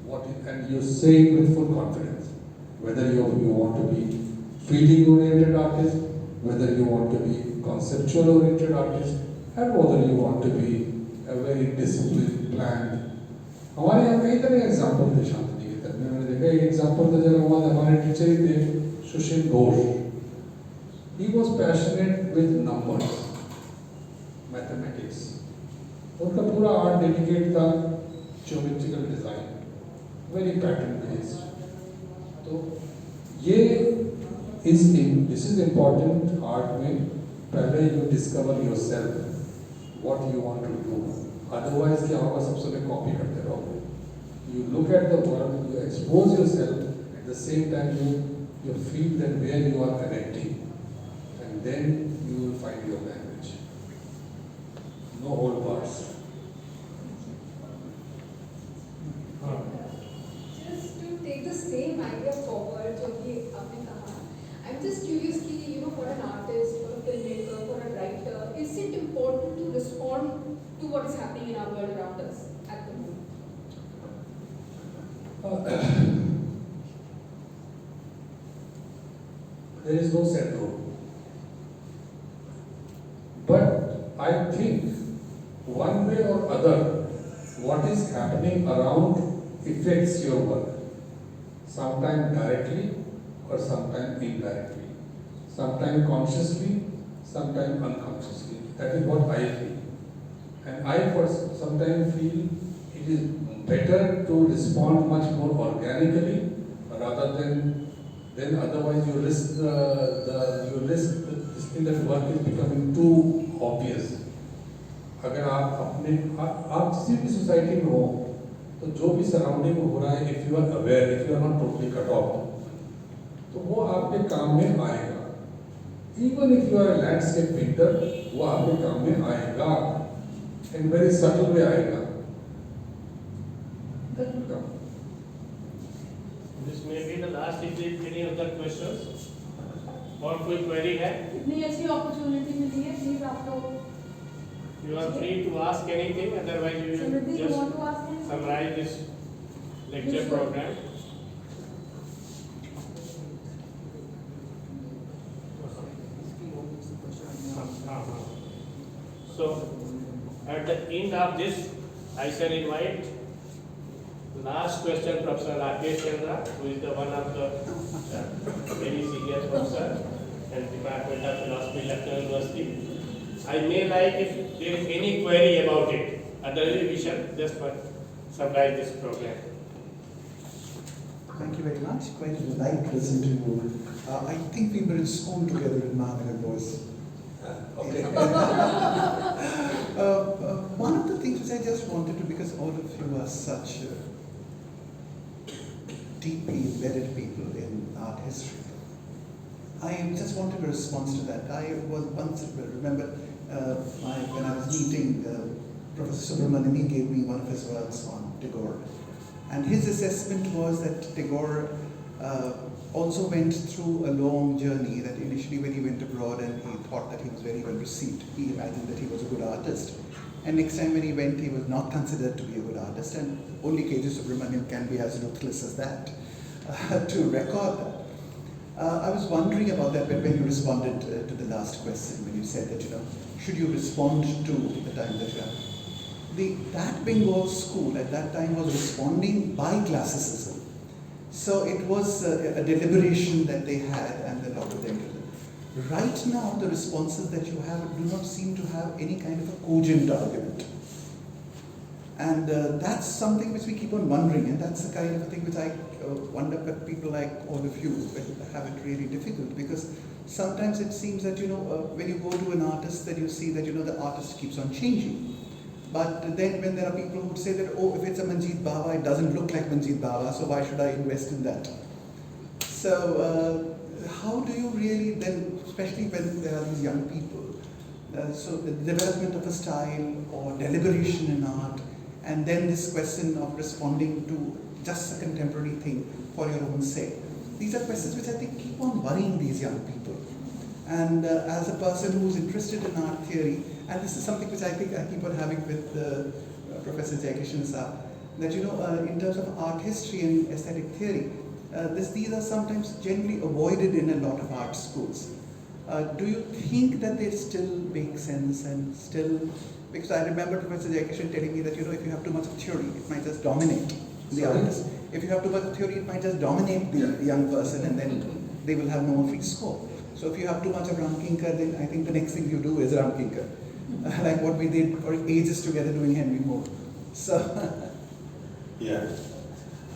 [SPEAKER 4] what and you say it with full confidence. Whether you want to be feeling oriented artist, whether you want to be conceptual oriented artist, and whether you want to be a very disciplined, planned. हमारे यहाँ कई तरह के example थे शांति निकेतन में। मैंने देखा एक एग्जाम्पल था जब हमारे टीचर ही थे सुशील Ghosh. He was passionate with numbers, mathematics. उनका पूरा आर्ट डेडिकेट था geometrical design, very pattern based. तो ये दिस इज इम्पॉर्टेंट आर्ट में। पहले you discover your self, what you want to do. Otherwise क्या होगा, सबसे में कॉपी करते रहोगे। You look at the world, you expose your self, at the same time you feel that where you are connecting, and then you will find your language. No hold bars.
[SPEAKER 6] Just to take the same idea forward, जो कि आपने कहा, I'm just curious कि for an artist, for a filmmaker, for a writer, is it important to respond to what is happening in our world around us at the moment?
[SPEAKER 4] There is no set rule. But I think one way or other, what is happening around affects your work. Sometimes directly or sometimes indirectly. Sometimes consciously, sometimes unconsciously. That is what I feel. And I sometimes feel it is better to respond much more organically rather then otherwise you risk this thing that work is becoming too obvious. अगर आप किसी भी society में हो तो जो भी surrounding में हो रहा है, if you are aware, if you are not totally cut off, तो वो आपके काम में आएगा। Even if you are landscape painter, वो आपके काम में आएगा, इन वेरी सटल वे आएगा।
[SPEAKER 1] This may be the last. If there any other questions और कोई query है?
[SPEAKER 3] इतनी अच्छी अपॉर्चुनिटी मिली है, प्लीज आप लोग
[SPEAKER 1] You are free to ask anything. Otherwise, you will
[SPEAKER 3] Samriddhi, you want to ask
[SPEAKER 1] just
[SPEAKER 3] anything?
[SPEAKER 1] summarize this lecture program. So, at the end of this, I shall invite last question Professor Rakesh Chandra, who is the one of the very senior professor and Department of Philosophy, Lucknow University. I may like if there is any query about it. Otherwise, we shall just summarize this program.
[SPEAKER 7] Thank you very much. Quite a like listen to you. I think we were in school together in Mahanagar boys.
[SPEAKER 4] Okay.
[SPEAKER 7] One of the things which I just wanted to, because all of you are such deeply embedded people in art history, I just wanted a response to that. I was once, remember, when I was meeting Professor Subramanian gave me one of his works on Tagore. And his assessment was that Tagore also went through a long journey, that initially when he went abroad and he thought that he was very well received, he imagined that he was a good artist. And next time when he went, he was not considered to be a good artist, and only K.J. Subramanian can be as ruthless as that to record that. I was wondering about that when you responded to the last question, when you said that, should you respond to the time that you have? That Bengal school at that time was responding by classicism. So it was a deliberation that they had, and a lot of them did. Right now, the responses that you have do not seem to have any kind of a cogent argument. And that's something which we keep on wondering, and that's the kind of a thing which I wonder that people like all of you have it really difficult, because sometimes it seems that, when you go to an artist, that you see that, the artist keeps on changing. But then when there are people who would say that, oh, if it's a Manjeet Bava, it doesn't look like Manjeet Bava, so why should I invest in that? So how do you really then, especially when there are these young people, so the development of a style or deliberation in art, and then this question of responding to just a contemporary thing for your own sake. These are questions which I think keep on worrying these young people. And as a person who's interested in art theory, and this is something which I think I keep on having with Professor Jayakishan Saab, that in terms of art history and aesthetic theory, these are sometimes generally avoided in a lot of art schools. Do you think that they still make sense and still, because I remember Professor Jayakishan telling me that if you have too much of theory, it might just dominate the artist. If you have too much of theory, it might just dominate the young person, and then they will have no more free scope. So if you have too much of Ram Kinkar, then I think the next thing you do is Ram Kinkar. Like what we did for ages together doing Henry Moore. So
[SPEAKER 4] yeah,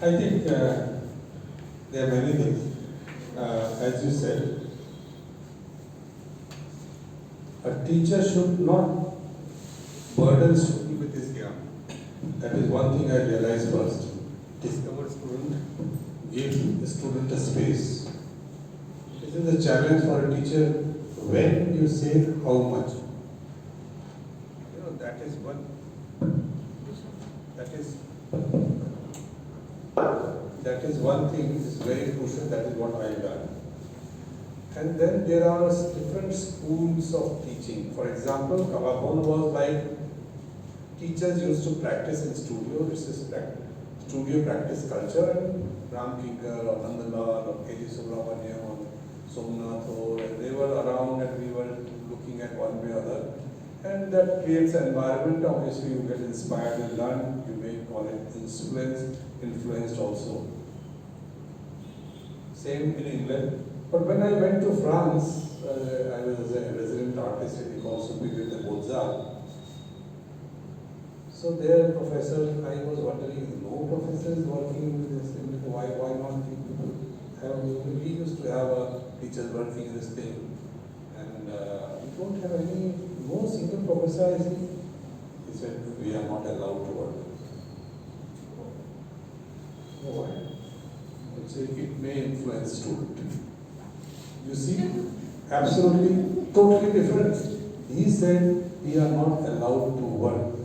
[SPEAKER 4] I think there are many things. As you said, a teacher should not burden student with his gyan. That is one thing I realized first. Discover student, give the student a space. This is a challenge for a teacher when you say how much. That is one. That is one thing which is very crucial. That is what I done. And then there are different schools of teaching. For example, Kavapon was like teachers used to practice in studio. This is studio practice culture. And Ram Kinkar or Nandalal or K.J. Subramanian or Somnath, and they were around and we were looking at one way or other. And that creates an environment. Obviously, you get inspired and learn. You may call it influenced also. Same in England. But when I went to France, I was a resident artist in the Conservatory with the Beaux-Arts. So there, professor, I was wondering, no professors working with this thing, why not people have, we used to have teachers working in this thing, and we don't have no single professor, I think. He said, we are not allowed to work. Why? He said, it may influence student. You see, absolutely, totally different. He said, we are not allowed to work.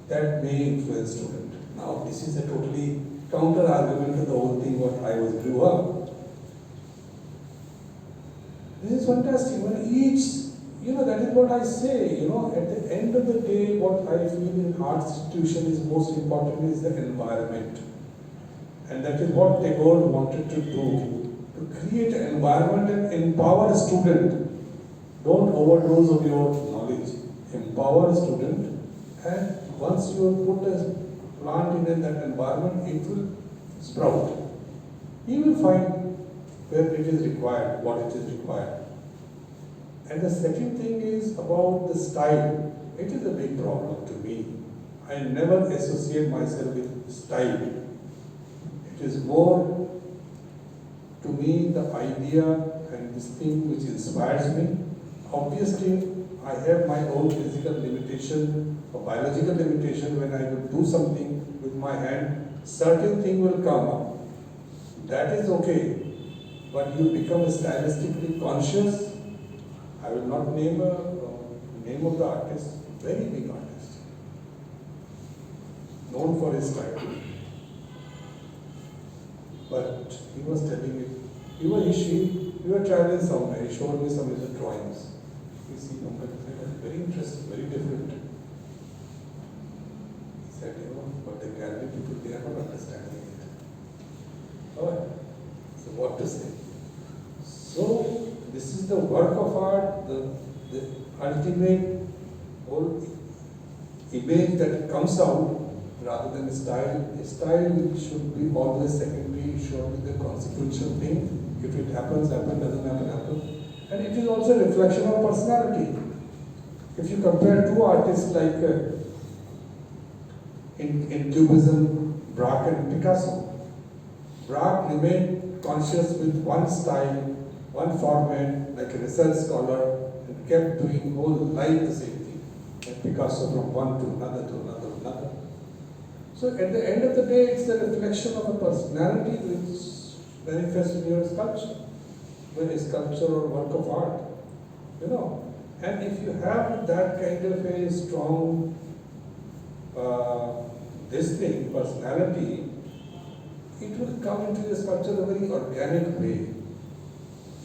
[SPEAKER 4] That may influence student. Now, this is a totally counter argument to the whole thing what I grew up. This is fantastic. When that is what I say, at the end of the day, what I feel in art institution is most important is the environment. And that is what Tagore wanted to do, to create an environment and empower a student. Don't overdose on your knowledge. Empower a student, and once you put a plant in that environment, it will sprout. He will find where it is required, what it is required. And the second thing is about the style. It is a big problem to me. I never associate myself with style. It is more, to me, the idea and this thing which inspires me. Obviously, I have my own physical limitation or biological limitation. When I will do something with my hand, certain thing will come up. That is okay. But you become stylistically conscious. I will not name the name of the artist. very big artist, known for his style. But he was telling me, we were traveling somewhere, he showed me some of his drawings. You see, very interesting, very different. He said, but the gallery people, they are not understanding it. Alright, so what to say? So, this is the work of art, the ultimate whole image that comes out rather than style. Style should be always secondary, should be the consequential thing. If it happens, doesn't happen. And it is also a reflection of personality. If you compare two artists like in Cubism, Braque and Picasso, Braque remained conscious with one style, one format, like a research scholar, and kept doing whole life the same thing. And Picasso from one to another to another to another. So at the end of the day, it's a reflection of a personality which manifests in your sculpture, whether it's sculpture or work of art, And if you have that kind of a strong, personality, it will come into your sculpture in a very organic way.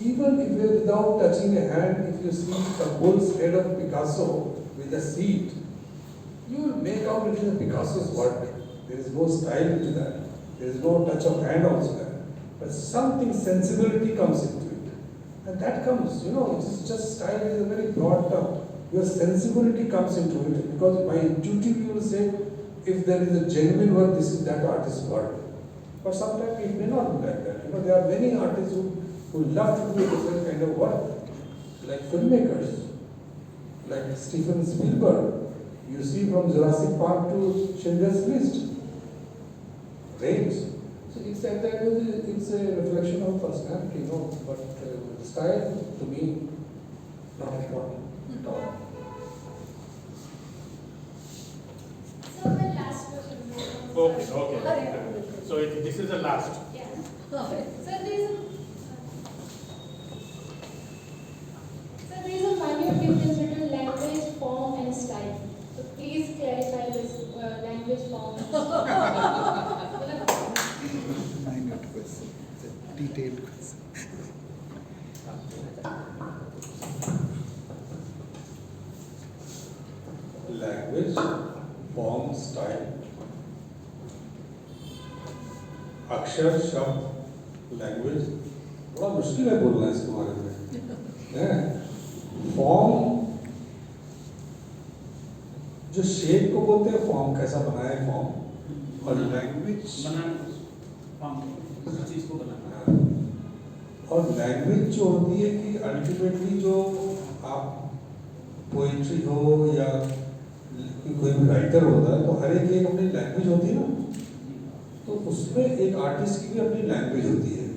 [SPEAKER 4] Even if you're without touching a hand, if you see a bull's head of Picasso with a seat, you will make out it is a Picasso's work. There is no style to that. There is no touch of hand also there. But something, sensibility comes into it. And that comes, it's just style is a very broad term. Your sensibility comes into it because by intuitive you will say, if there is a genuine work, this is that artist's work. But sometimes it may not be like that. There are many artists who love to do different kind of work, like filmmakers, like Steven Spielberg. You see from Jurassic Park to Schindler's List, range. So it's at the end, it's a reflection of personality, but style, to me, not important at all.
[SPEAKER 3] So the last question.
[SPEAKER 1] Okay. So this is the last.
[SPEAKER 3] Yeah. So there's a minute difference between language, form, and style. So please clarify this language, form, and style.
[SPEAKER 7] Minute question. It's a detailed question.
[SPEAKER 4] Language, form, style, अक्षर, शब्द, language, बड़ा मुश्किल है बोलना इसके बारे में। Form, जो शेप को बोलते हैं फॉर्म, कैसा बनाया है फॉर्म, और लैंग्वेज
[SPEAKER 2] चीज को बनाना।
[SPEAKER 4] और लैंग्वेज जो होती है कि अल्टीमेटली जो आप पोइट्री हो या कोई भी राइटर होता है तो हर एक अपनी लैंग्वेज होती है ना, तो उसमें एक आर्टिस्ट की भी अपनी लैंग्वेज होती है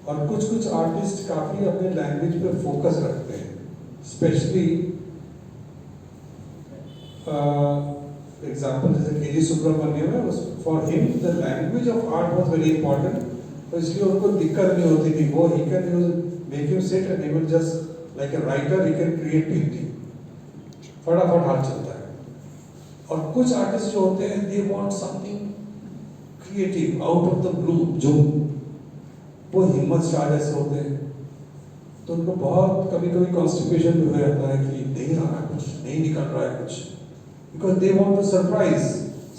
[SPEAKER 4] और कुछ आर्टिस्ट काफी अपने लैंग्वेज पे फोकस रखते हैं, स्पेशली एग्जांपल जैसे के जी सुब्रमण्यम है, for him the language of art was very important, तो इसलिए उनको दिक्कत नहीं होती थी, वो he can make him sit and he will just like a writer he can create painting, फटाफट हाथ चलता है। और कुछ आर्टिस्ट जो होते हैं they want something creative out of the blue, जो वो हिम्मत शाह जैसे होते हैं, तो उनको बहुत कभी कॉन्स्टिपेशन भी हो जाता है कि नहीं आ रहा कुछ, नहीं निकल रहा है कुछ, because they want to surprise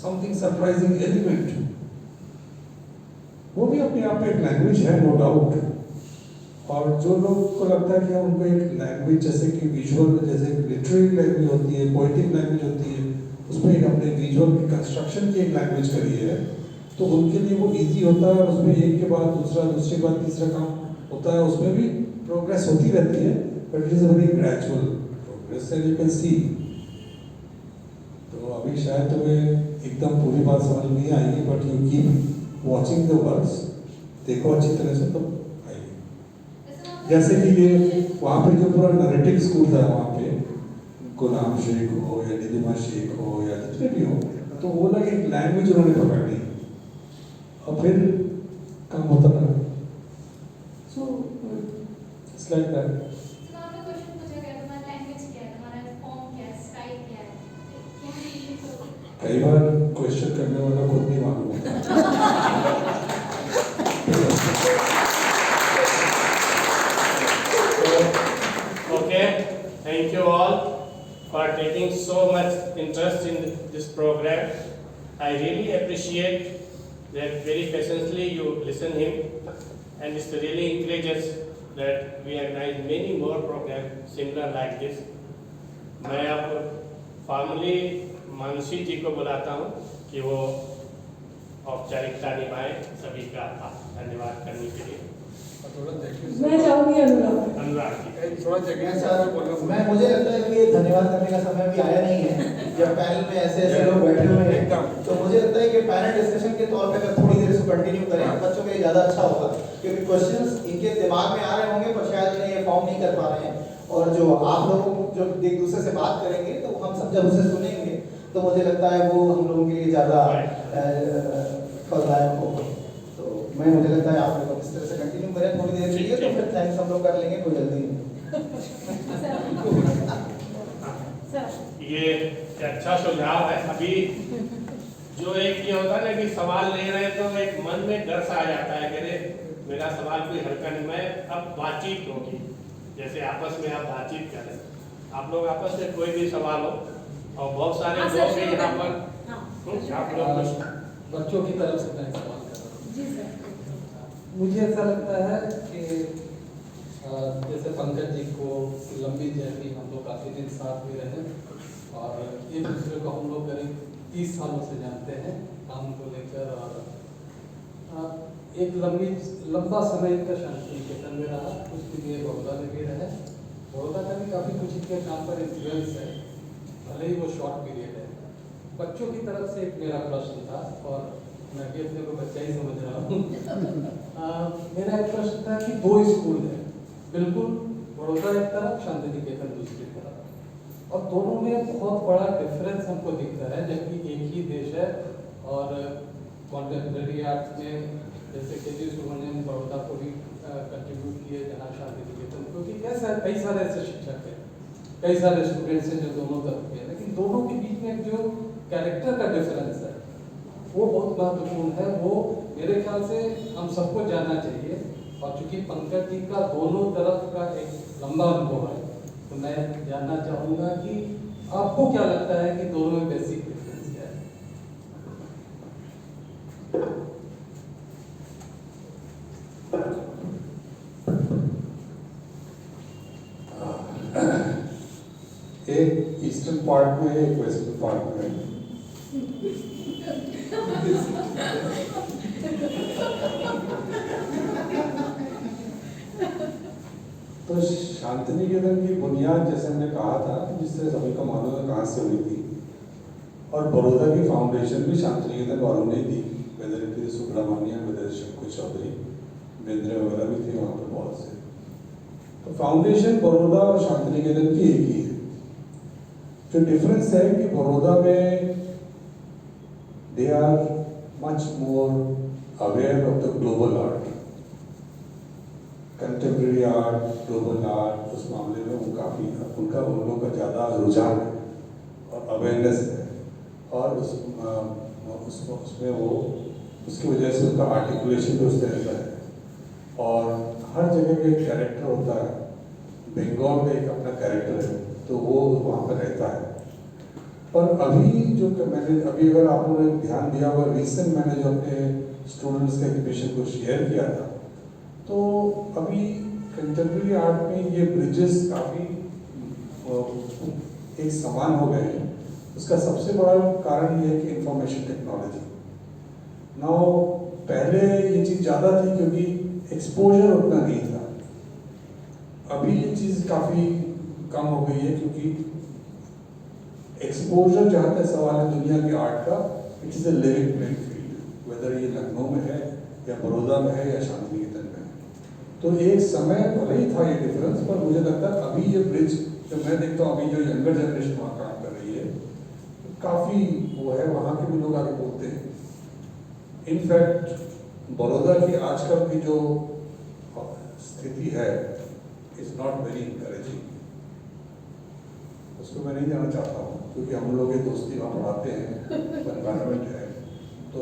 [SPEAKER 4] something, surprising element. वो भी अपने आप में एक लैंग्वेज है, नो डाउट। और जो लोग को लगता है कि उनको एक लैंग्वेज जैसे कि विजुअल, जैसे लिटरेरी लैंग्वेज होती है, पोएटिक लैंग्वेज होती है, उसमें एक अपने विजुअल की कंस्ट्रक्शन की एक लैंग्वेज करी है, तो उनके लिए वो इजी होता है, उसमें एक के बाद दूसरा, दूसरे के बाद तीसरा काम होता है, उसमें भी प्रोग्रेस होती रहती है, but it is a very gradual progress and you can see. तो अभी शायद तुम्हें एकदम पूरी बात समझ नहीं आएगी, but you keep watching the words, देखो अच्छी तरह से तो आएगी। जैसे कि ये वहाँ पे जो पूरा नरेटिव स्कूल था, वहाँ पे गुलाम शेख हो या निदिमा शेख हो या जितने भी हो, तो वो लोग एक लैंग्वेज उन्होंने पकड़ ली और फिर काम होता रहा। So it's like that.
[SPEAKER 3] So now the question पूछा गया, तुम्हारा language क्या है, तुम्हारा form क्या है, style क्या है?
[SPEAKER 1] taking so much interest in this program. I really appreciate that very patiently you listen him, and it really encourages that we organize many more programs similar like this. मैं अब formally Mansi जी को बुलाता हूँ कि वो औपचारिकता निभाए सभी का धन्यवाद करने के लिए।
[SPEAKER 2] थोड़ा देखिए
[SPEAKER 3] मैं चाहूंगी अनुराग।
[SPEAKER 1] अनुराग जी
[SPEAKER 2] थोड़ा जगह सर
[SPEAKER 8] मैं मुझे लगता है कि धन्यवाद करने का समय भी आया नहीं है। जब पैनल में ऐसे ऐसे लोग बैठे हुए हैं
[SPEAKER 2] एकदम।
[SPEAKER 8] तो मुझे लगता है कि पैनल डिस्कशन के तौर पे अगर थोड़ी देर इसको कंटिन्यू करें बच्चों के लिए ज़्यादा अच्छा होगा, क्योंकि क्वेश्चंस इनके दिमाग में आ रहे होंगे पर शायद इन्हें ये फॉर्म नहीं कर पा रहे हैं। और जो आप लोग जो एक दूसरे से बात करेंगे तो हम सब जब उसे सुनेंगे तो मुझे लगता है वो हम लोगों के लिए ज़्यादा फलदायक होगा। तो मुझे लगता है आप लोग इस तरह से कंटिन्यू करें थोड़ी देर के लिए, तो फिर थैंक्स हम लोग कर लेंगे, कोई जल्दी नहीं।
[SPEAKER 1] ये अच्छा सुझाव है। अभी जो एक ये होता है ना कि सवाल ले रहे हैं तो एक मन में डर सा आ जाता है कि अरे मेरा सवाल कोई हल्का नहीं, मैं अब बातचीत होगी जैसे आपस में आप बातचीत करें, आप लोग आपस में कोई भी सवाल हो और बहुत सारे लोग भी यहाँ पर आप लोग कुछ
[SPEAKER 9] बच्चों की तरफ से मैं सवाल कर रहा हूँ।
[SPEAKER 3] जी सर।
[SPEAKER 9] मुझे ऐसा लगता है कि जैसे पंकज जी को लंबी जर्नी हम लोग काफ़ी दिन साथ में रहे और एक दूसरे को हम लोग करीब 30 सालों से जानते हैं काम को लेकर, और एक लंबा समय इनका शांति निकेतन में रहा, उसके लिए बड़ौदा में भी रहे। बड़ौदा का भी काफ़ी कुछ इनके काम पर इन्फ्लुएंस है, भले ही वो शॉर्ट पीरियड है। बच्चों की तरफ से एक मेरा प्रश्न था और मैं भी अपने को बच्चा ही समझ रहा हूँ। मेरा एक प्रश्न था कि 2 स्कूल है, बिल्कुल बड़ौदा एक तरफ, शांति निकेतन दूसरी तरफ, और दोनों में बहुत बड़ा डिफरेंस हमको दिखता है, जबकि एक ही देश है। और कॉन्टेम्प्रेरी आर्ट्स में जैसे के.जी. सुब्रमण्यम बड़ौदा को भी कंट्रीब्यूट किए, जहाँ शांति निकेतन, क्योंकि कई सारे ऐसे शिक्षक हैं, कई सारे स्टूडेंट्स हैं जो दोनों तरफ के, लेकिन दोनों के बीच में जो कैरेक्टर का डिफरेंस है वो बहुत महत्वपूर्ण है। वो मेरे ख्याल से हम सबको जानना चाहिए, और चूंकि पंकज जी का दोनों तरफ का एक लंबा अनुभव है, तो मैं जानना चाहूँगा कि आपको क्या लगता है कि दोनों में बेसिक डिफरेंस क्या है?
[SPEAKER 4] एक ईस्टर्न पार्ट में एक वेस्टर्न पार्ट में। तो शांतिनिकेतन की बुनियाद जैसे हमने कहा था, जिससे सभी को मालूम है कहाँ से हुई थी, और बड़ौदा की फाउंडेशन भी शांतिनिकेतन वालों ने दी, वेदर सुब्रमण्यम, वेदर शंकर चौधरी, बेंद्रे वगैरह भी थे वहाँ पर बहुत से। तो फाउंडेशन बड़ौदा और शांतिनिकेतन की एक ही है। जो डिफरेंस है कि बड़ौदा में they are much more aware of the global art, contemporary art, global art, उस मामले में वो काफ़ी उन लोगों का ज़्यादा रुझान है और अवेयरनेस है, और उसमें वो उसकी वजह से उनका आर्टिकुलेशन भी उस तरह का है, और हर जगह का एक कैरेक्टर होता है। बंगाल का एक अपना कैरेक्टर है, तो वो वहाँ पर रहता है। पर अभी जो मैंने अगर आप लोगों ने ध्यान दिया हुआ, रिसेंट मैंने जो अपने स्टूडेंट्स के एग्जीबिशन को शेयर किया था, तो अभी कंटेम्प्रेरी आर्ट में ये ब्रिजेस काफ़ी एक समान हो गए हैं। उसका सबसे बड़ा कारण ये है कि इंफॉर्मेशन टेक्नोलॉजी। नाउ पहले ये चीज़ ज़्यादा थी क्योंकि एक्सपोजर उतना नहीं था, अभी ये चीज़ काफ़ी कम हो गई है, क्योंकि एक्सपोजर जहाँ तक सवाल है दुनिया के आर्ट का, it is a living playing field, whether ये लखनऊ में है या बड़ौदा में है या शांतिनिकेतन में है। तो एक समय भले ही था ये डिफरेंस, पर मुझे लगता है अभी ये ब्रिज जो मैं देखता हूँ, अभी जो यंगर जनरेशन वहाँ काम कर रही है, काफ़ी वो है, वहाँ के भी लोग आगे बोलते हैं। इनफैक्ट बड़ौदा की आजकल की जो स्थिति है इज़ नॉट वेरी इंकरेजिंग। उसको मैं नहीं जाना चाहता हूँ, क्योंकि हम लोग ये दोस्ती वहाँ पढ़ाते हैं, एनवायरनमेंट है, तो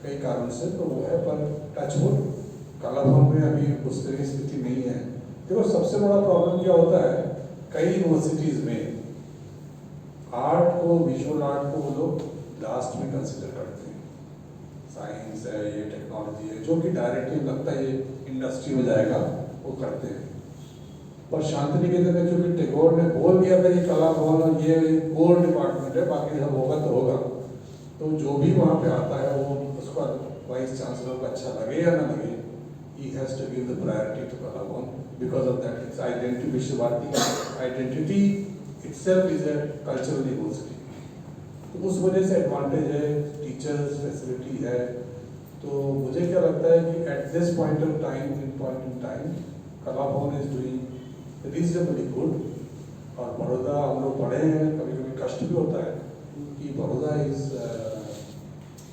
[SPEAKER 4] कई कारण से तो वो है, पर टचवुड कालाभवन में अभी उस तरह की स्थिति नहीं है। देखो सबसे बड़ा प्रॉब्लम क्या होता है, कई यूनिवर्सिटीज़ में आर्ट को, विजुअल आर्ट को वो लोग लास्ट में कंसिडर करते हैं। साइंस है, ये टेक्नोलॉजी है, जो कि डायरेक्टली लगता है ये इंडस्ट्री में जाएगा, वो करते हैं। पर शांति निकेतन में क्योंकि टैगोर ने बोल दिया था ये कला भवन और ये कोर डिपार्टमेंट है, बाकी सब होगा तो होगा, तो जो भी वहाँ पे आता है वो उसका वाइस चांसलर को अच्छा लगे या ना लगे, he has to give the priority to कला भवन because of that its identity, विश्व Bharti identity itself is a cultural university। तो उस वजह से एडवांटेज है, टीचर्स फैसिलिटी है। तो मुझे क्या लगता है कि at this point in time कला भवन इज डूइंग रीजनेबली गुड। और बड़ौदा हम लोग पढ़े हैं, कभी कभी कष्ट भी होता है कि बड़ौदा इज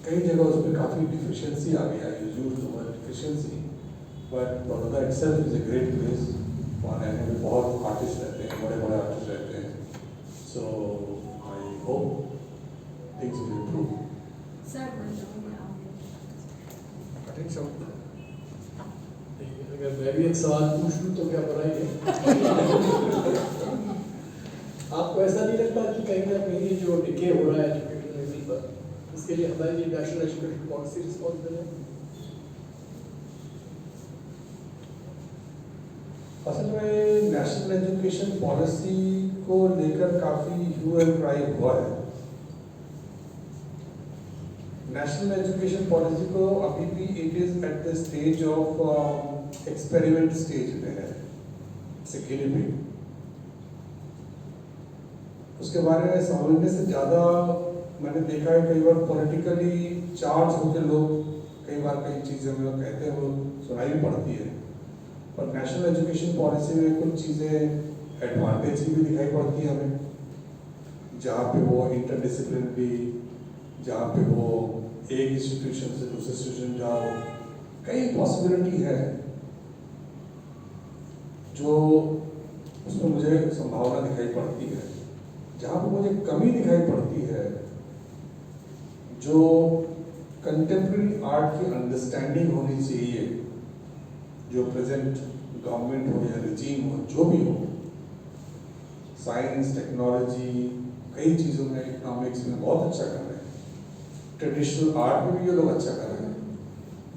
[SPEAKER 4] कई जगह उसमें काफ़ी डिफिशियंसी आ गया है, use the word deficiency, but Baroda itself is a great place. वहाँ रहने में बहुत आर्टिस्ट रहते हैं, बड़े बड़े आर्टिस्ट रहते हैं। So I hope things will improve।
[SPEAKER 6] Sir मैं
[SPEAKER 2] कठिन शब्द
[SPEAKER 9] अगर मैं भी एक सवाल पूछ लूँ तो क्या बुराई है? आपको ऐसा नहीं लगता कि कहीं ना कहीं जो डिके हो रहा है एजुकेशन लेवल पर, इसके लिए हमारी नेशनल एजुकेशन पॉलिसी रिस्पॉन्सिबल है?
[SPEAKER 4] असल में नेशनल एजुकेशन पॉलिसी को लेकर काफ़ी ह्यू एंड क्राई हुआ है। नेशनल एजुकेशन पॉलिसी को अभी भी it is at the stage of experiment stage में है, गिनी पिग। उसके बारे में समझने से ज़्यादा मैंने देखा है कई बार पॉलिटिकली चार्ज होकर लोग कई बार कई चीज़ें में कहते हैं, वो सुनाई भी पड़ती है। पर नेशनल एजुकेशन पॉलिसी में कुछ चीज़ें एडवांटेज की भी दिखाई पड़ती है हमें, जहाँ पे वो इंटरडिसिप्लिनरी, जहाँ पे वो एक इंस्टीट्यूशन से दूसरे इंस्टीट्यूशन जाओ, कई पॉसिबिलिटी है जो उसमें मुझे संभावना दिखाई पड़ती है। जहाँ पे मुझे कमी दिखाई पड़ती है, जो कंटेम्प्रेरी आर्ट की अंडरस्टैंडिंग होनी चाहिए, जो प्रेजेंट गवर्नमेंट हो या रिजीम हो, जो भी हो, साइंस टेक्नोलॉजी कई चीज़ों में, इकोनॉमिक्स में बहुत अच्छा कर रहे हैं, ट्रेडिशनल आर्ट में भी ये लोग अच्छा कर रहे हैं।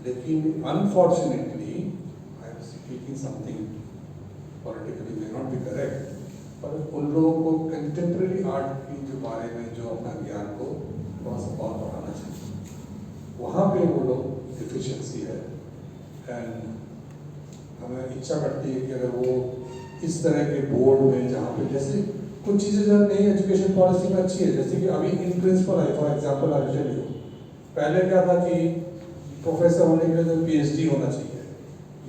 [SPEAKER 4] लेकिन unfortunately I am speaking something politically may not be correct, पर उन लोगों को कंटेम्प्रेरी आर्ट की जो बारे में जो अपना ज्ञान को थोड़ा सा और बढ़ाना चाहिए, वहाँ पे वो लोग डिफिशियंसी है। एंड हमें इच्छा करती है कि अगर वो इस तरह के बोर्ड में, जहाँ पे जैसे कुछ चीज़ें जो नई एजुकेशन पॉलिसी में अच्छी है, जैसे कि अभी इन प्रिंसिपल है, for example I tell you, पहले क्या था कि प्रोफेसर होने के लिए तो पीएचडी होना चाहिए,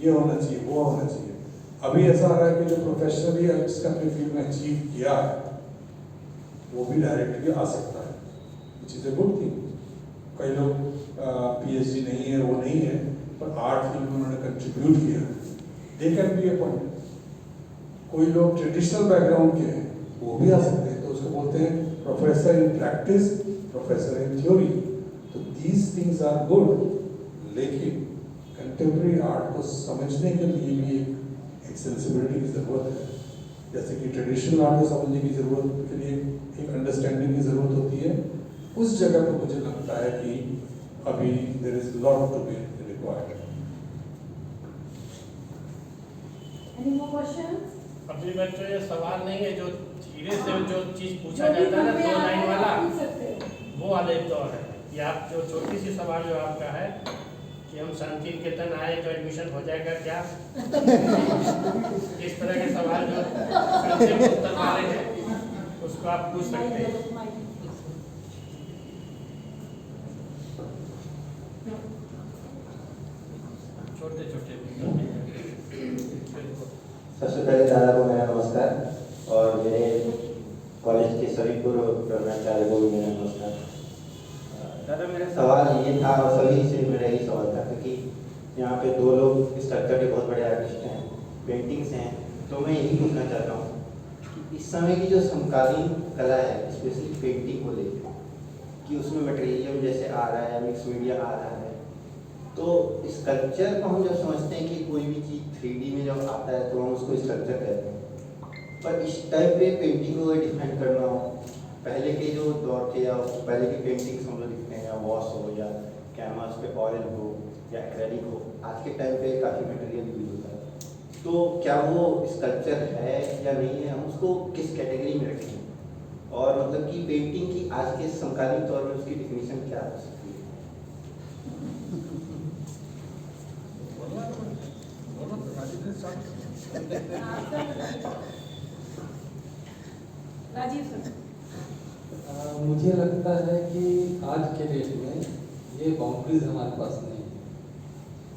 [SPEAKER 4] ये होना चाहिए, वो होना चाहिए। अभी ऐसा आ रहा है कि जो प्रोफेशनली जिसने अपनी फील्ड में अचीव किया है वो भी डायरेक्टली आ सकता है, चीज़ें गुड थी। कई लोग पीएचडी नहीं है, वो नहीं है, पर आर्ट फील्ड में उन्होंने कंट्रीब्यूट किया, दे कैन बी अपॉइंटेड। कोई लोग ट्रेडिशनल बैकग्राउंड के हैं, वो भी आ सकते हैं, तो उसको बोलते हैं professor in practice, professor in theory. तो दीज थिंग्स आर गुड, लेकिन कंटेम्प्रेरी आर्ट को समझने के लिए भी एक सेंसिबिलिटी की ज़रूरत है। जैसे कि ट्रेडिशनल आर्ट को समझने की ज़रूरत के लिए एक अंडरस्टैंडिंग की ज़रूरत होती है, उस जगह पर मुझे लगता है कि अभी there is lot to be required.
[SPEAKER 3] Any more questions?
[SPEAKER 1] अभी बच्चों ये सवाल नहीं है, जो धीरे से जो चीज़ पूछा जाता है ना, 2 लाइन वाला, वो वाले दौर है। ये आप जो छोटी सी सवाल जो आपका है कि हम शांति निकेतन आए तो एडमिशन हो जाएगा क्या, इस तरह के सवाल जो संक्षिप्त उत्तर वाले हैं उसको आप पूछ सकते हैं। छोटे छोटे
[SPEAKER 10] सबसे पहले दादा को मेरा नमस्कार और मेरे कॉलेज के सभी पूर्व प्रधानाचार्य को भी मेरा नमस्कार। दादा मेरा सवाल ये था और सभी से मेरा यही सवाल था, क्योंकि यहाँ पे 2 लोग स्ट्रक्चर के बहुत बड़े आर्टिस्ट हैं, पेंटिंग्स हैं, तो मैं यही पूछना चाहता हूँ कि इस समय की जो समकालीन कला है, स्पेशली पेंटिंग को लेकर, कि उसमें मटेरियल जैसे आ रहा है, मिक्स मीडिया आ रहा है, तो स्ट्रक्चर को हम जब समझते हैं कि कोई भी चीज़ 3D में जब आता है तो हम उसको स्ट्रक्चर कहते हैं, पर इस टाइप पे पेंटिंग को डिफाइन करना हो पहले के जो दौर थे या पहले की पेंटिंग्स हम लोग दिखते हैं, या वॉश हो या कैनवास पे ऑयल हो या एक्रेलिक हो, आज के टाइम पे काफ़ी मटेरियल यूज होता है, तो क्या वो स्कल्पचर है या नहीं है, हम उसको किस कैटेगरी में रखें, और मतलब कि पेंटिंग की आज के समकालीन तौर में उसकी डिफिनीशन क्या हो सकती है?
[SPEAKER 6] राजीव सर।
[SPEAKER 9] मुझे लगता है कि आज के डेट में ये बाउंड्रीज हमारे पास नहीं है।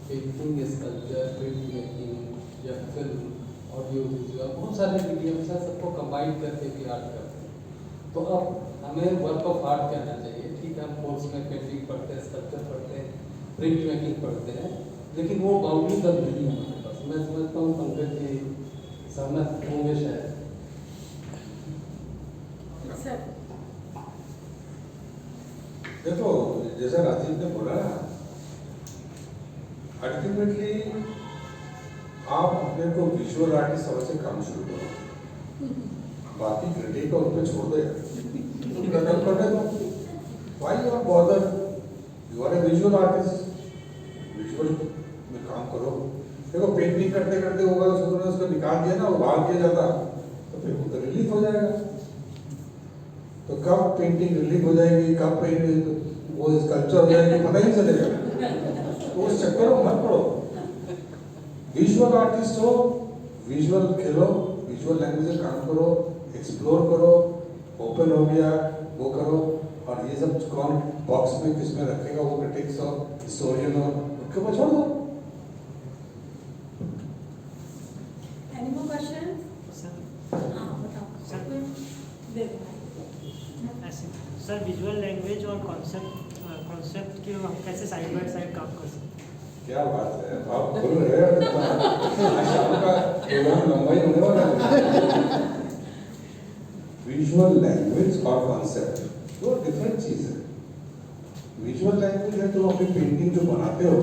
[SPEAKER 9] पेंटिंग, स्कल्पचर, प्रिंट मेकिंग या फिल्म, ऑडियो विजुअल, बहुत सारे मीडियम्स हैं, सबको कंबाइन करके भी आर्ट करते हैं। तो अब हमें वर्क ऑफ आर्ट कहना चाहिए। ठीक है, हम कोर्स में पेंटिंग पढ़ते हैं, स्कल्पचर पढ़ते हैं, प्रिंट मेकिंग पढ़ते हैं, लेकिन वो बाउंड्रीज अब नहीं है हमारे पास। मैं समझता हूँ पंकज जी सहमत होंगे शायद।
[SPEAKER 6] सर
[SPEAKER 4] देखो, जैसा राजीव ने बोला, अल्टीमेटली आप अपने को विजुअल आर्टिस्ट समझ से काम शुरू करो, बाकी क्रिटिक और उनको छोड़ दो यार। Why you are bothered? You are a visual artist. Visual में काम करो। देखो, पेंटिंग करते करते होगा तो तुमने उसको निकाल दिया ना, वो बाहर किया जाता तो फिर वो तो रिलीफ हो जाएगा। तो कब पेंटिंग रिलीफ हो जाएगी, कब पेंटिंग वो स्कल्पचर हो जाएगी, पता ही नहीं चलेगा। तो उस चक्कर में मत पड़ो। विजुअल आर्टिस्ट हो, विजुअल खेलो, विजुअल लैंग्वेज में काम करो, एक्सप्लोर करो, ओपन हो गया वो करो, और ये सब कौन बॉक्स में किसमें रखेगा, वो क्रिटिक्स हो, हिस्टोरियन हो, उनके ऊपर छोड़ दो।
[SPEAKER 6] Any more question?
[SPEAKER 11] Sir, visual language और कॉन्सेप्ट के हम कैसे साइड बाय साइड काम कर सकते हैं?
[SPEAKER 4] क्या बात है, आप बोल रहे हैं। आज शाम का प्रोग्राम लंबा ही होने वाला है। विजुअल लैंग्वेज और कॉन्सेप्ट दो डिफरेंट चीज है। विजुअल लैंग्वेज है, तुम अपनी पेंटिंग जो बनाते हो,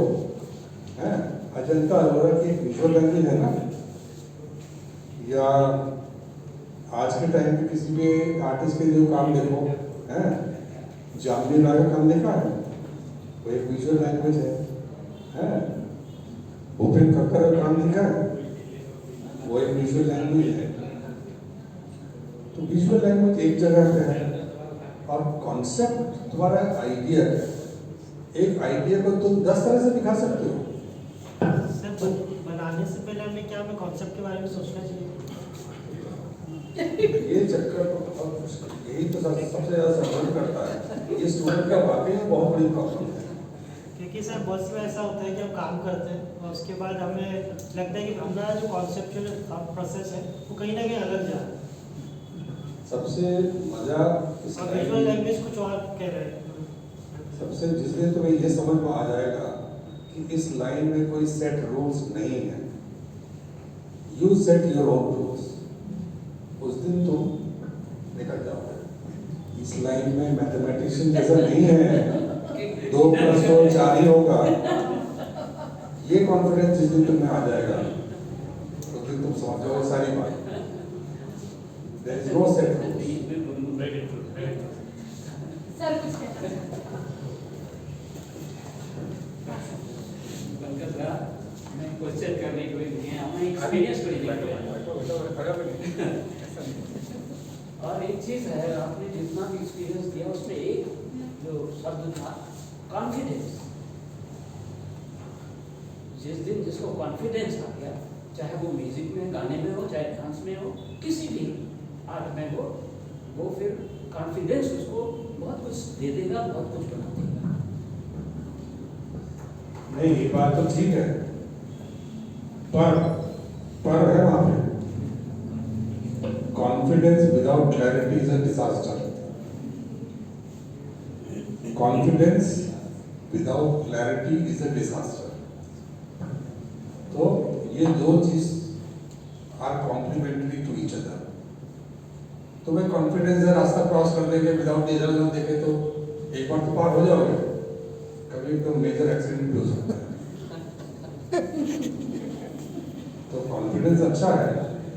[SPEAKER 4] है अजंता अरोरा की विजुअल लैंग्वेज है ना, या आज के टाइम पे किसी भी आर्टिस्ट के जो काम देखो, है जामनी राय का काम देखा है, वो एक विजुअल लैंग्वेज है। भूपेन खक्कर का काम देखा है, वो एक विजुअल लैंग्वेज है। तो विजुअल लैंग्वेज एक जगह पे है, और कॉन्सेप्ट तुम्हारा आइडिया है। एक आइडिया को तुम 10 तरह से दिखा सकते हो।
[SPEAKER 11] सर, बनाने से पहले हमें क्या हमें कॉन्सेप्ट के बारे में सोचना चाहिए?
[SPEAKER 4] ये चक्कर तो बहुत मुश्किल, यही तो सबसे ज्यादा सफर करता है। ये स्टूडेंट का वाकई में बहुत बड़ी प्रॉब्लम है।
[SPEAKER 11] क्योंकि सर बहुत से ऐसा होता है कि हम काम करते हैं और उसके बाद हमें लगता है कि हमारा जो कॉन्सेप्चुअल प्रोसेस है वो कहीं ना कहीं अलग जा रहा है।
[SPEAKER 4] सबसे मजा इस
[SPEAKER 11] और विजुअल लैंग्वेज कुछ और कह रहे हैं।
[SPEAKER 4] सबसे जिस दिन तुम्हें ये समझ में आ जाएगा कि इस लाइन में कोई सेट रूल्स नहीं है, you set your own rules, उस दिन तुम निकल जाओगे। इस लाइन में मैथमेटिशियन जैसा नहीं है 2 + 2 4 ही होगा। ये कॉन्फिडेंस जिस दिन तुम्हें आ जाएगा उस दिन तुम समझ जाओगे सारी बात। There is no set rules.
[SPEAKER 6] Sir कुछ कहना चाहते
[SPEAKER 12] मैं क्वेश्चन करने को नहीं हमें एक्सपीरियंस और एक चीज है, आपने जितना भी एक्सपीरियंस दिया उसमें एक जो शब्द था कॉन्फिडेंस। जिस दिन जिसको कॉन्फिडेंस आ गया, चाहे वो म्यूजिक में, गाने में हो, चाहे डांस में हो, किसी भी आर्ट में हो, वो फिर कॉन्फिडेंस उसको बहुत कुछ दे देगा, बहुत कुछ बना देगा।
[SPEAKER 4] नहीं, ये बात तो ठीक है, पर है वहां पे confidence without clarity is a disaster. Confidence without clarity is a disaster. तो ये दो चीज are complementary to each other. तो मैं कॉन्फिडेंस है, रास्ता क्रॉस कर देंगे विदाउट डेंजर जोन देखे तो एक बार तो पार हो जाओगे, कभी तो मेजर एक्सीडेंट भी हो सकता है। तो कॉन्फिडेंस अच्छा है,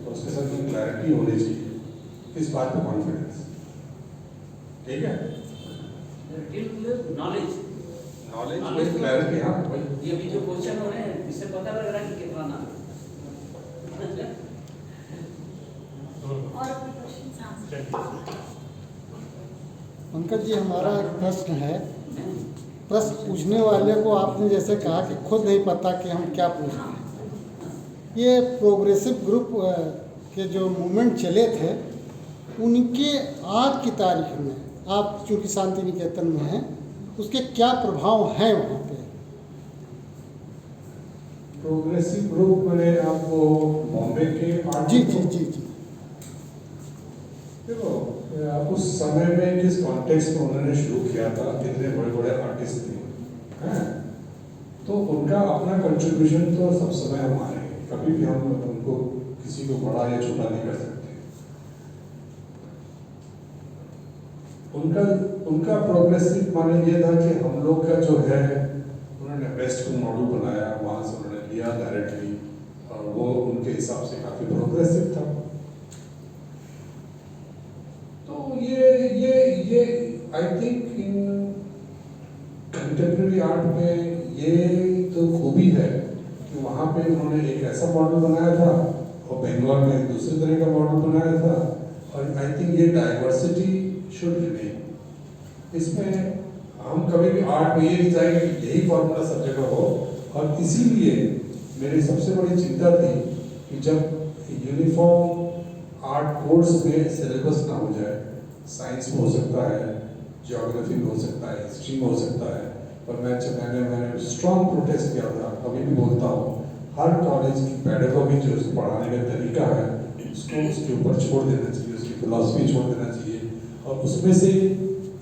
[SPEAKER 4] तो उसके साथ क्लैरिटी होनी चाहिए। किस बात पे कॉन्फिडेंस? ठीक है,
[SPEAKER 12] नॉलेज
[SPEAKER 4] नॉलेज विद क्लैरिटी। हाँ वही,
[SPEAKER 12] ये भी जो क्वेश्चन हो रहे हैं इससे पता लग रहा है कि कितना नॉलेज।
[SPEAKER 13] और अपने क्वेश्चन
[SPEAKER 14] पंकज जी, हमारा एक प्रश्न है। प्रश्न पूछने वाले को आपने जैसे कहा कि खुद नहीं पता कि हम क्या पूछ रहे हैं। ये प्रोग्रेसिव ग्रुप के जो मूवमेंट चले थे, उनके आज की तारीख में आप चूँकि शांति निकेतन में हैं, उसके क्या प्रभाव हैं वहाँ पे?
[SPEAKER 4] प्रोग्रेसिव ग्रुप मैंने आपको बॉम्बे के आर्ट,
[SPEAKER 14] जी जी जी जी,
[SPEAKER 4] देखो उस समय में किस कॉन्टेक्स्ट में उन्होंने शुरू किया था, कितने बड़े बड़े आर्टिस्ट थे, हैं? तो उनका अपना कंट्रीब्यूशन तो सब समय हम मानेंगे, कभी भी हम उनको किसी को बड़ा या छोटा नहीं कर सकते। उनका प्रोग्रेसिव माने ये था कि हम लोग का जो है, उन्होंने वेस्ट को मॉडल बनाया, वहाँ से उन्होंने लिया डायरेक्टली, और वो उनके हिसाब से काफ़ी प्रोग्रेसिव था। तो ये I think in contemporary art में ये तो खूबी है कि वहाँ पे उन्होंने एक ऐसा मॉडल बनाया था और बंगाल में एक दूसरे तरह का मॉडल बनाया था, और आई थिंक ये डाइवर्सिटी शुड रिमेन। इसमें हम कभी भी आर्ट में ये नहीं चाहेंगे कि यही फॉर्मूला सब जगह हो, और इसीलिए मेरी सबसे बड़ी चिंता थी कि जब यूनिफॉर्म आर्ट कोर्स में सिलेबस ना हो जाए, साइंस में हो सकता है, ज्योग्राफी में हो सकता है, हिस्ट्री में हो सकता है, पर मैंने स्ट्रॉन्ग प्रोटेस्ट किया था, अभी भी बोलता हूँ, हर कॉलेज की पेडागॉजी जो उसको पढ़ाने का तरीका है, उसको उसके ऊपर छोड़ देना चाहिए, उसकी फिलॉसफी छोड़ देना चाहिए, और उसमें से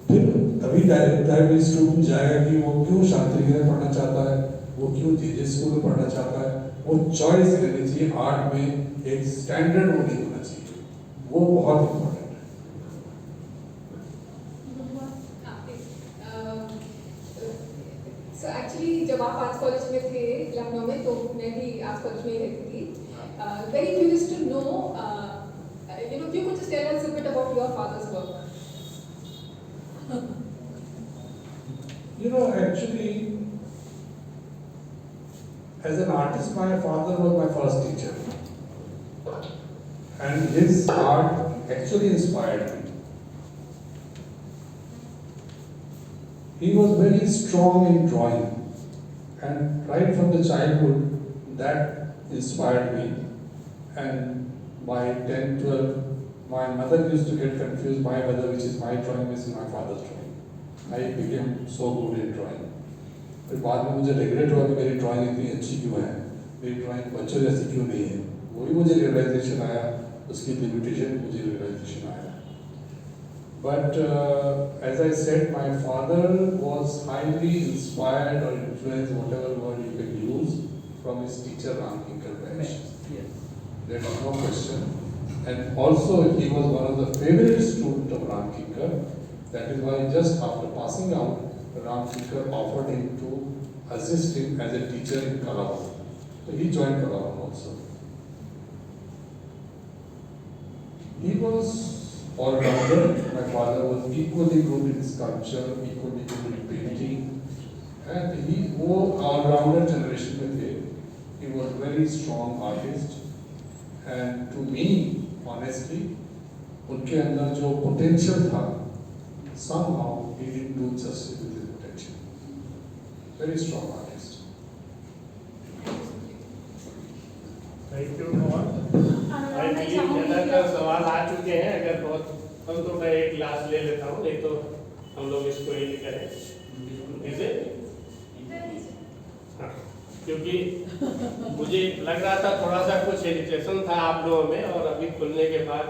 [SPEAKER 4] फिर तभी डायरेक्ट स्टूडेंट जाएगा कि वो क्यों शांतिनिकेतन पढ़ना चाहता है, वो क्यों जेजे स्कूल में पढ़ना चाहता है। वो चॉइस लेनी चाहिए, आर्ट में एक स्टैंडर्ड वो नहीं होना चाहिए, वो बहुत इम्पोर्टेंट है।
[SPEAKER 6] So actually जब आप आर्ट्स कॉलेज में थे लखनऊ में, तो मैं भी आर्ट्स कॉलेज में ही रहती थी। Very curious to know, you know, if you could just tell us a bit about your father's work.
[SPEAKER 4] You know, actually, as an artist, my father was my first teacher, and his art actually inspired me. He was very strong in drawing, and right from the childhood, that inspired me. And by 10, 12, my mother used to get confused, my mother, which is my drawing, which is my father's drawing. I became so good in drawing. फिर बाद में मुझे regret हुआ कि मेरी drawing इतनी अच्छी क्यों है, मेरी ड्राइंग बच्चों जैसी क्यों नहीं है। वही मुझे रियलाइजेशन आया, उसकी लिमिटेशन मुझे रियलाइजेशन आया। But as I said, my father was highly inspired or influenced, whatever word you can use, from his teacher Ram Kinkar Bench. There is no question. And also he was one of the favorite students of Ram Kinkar. That is why just after passing out, Ram Kinkar offered him to assist him as a teacher in Kalawan. So he joined Kalawan also. He was all-rounder. My father was equally good in sculpture, equally good in painting, and he was all-rounder generation में थे. He was very strong artist, and to me, honestly, उनके अंदर जो potential था, somehow he didn't do justice with his potential. Very strong artist.
[SPEAKER 1] Thank you भाई, ज़्यादातर सवाल आ चुके हैं। अगर बहुत हम तो मैं एक क्लास ले लेता हूँ, नहीं तो हम लोग इसको ये नहीं करें इसे। हाँ, क्योंकि मुझे लग रहा था थोड़ा सा कुछ हेजिटेशन था आप लोगों में, और अभी खुलने के बाद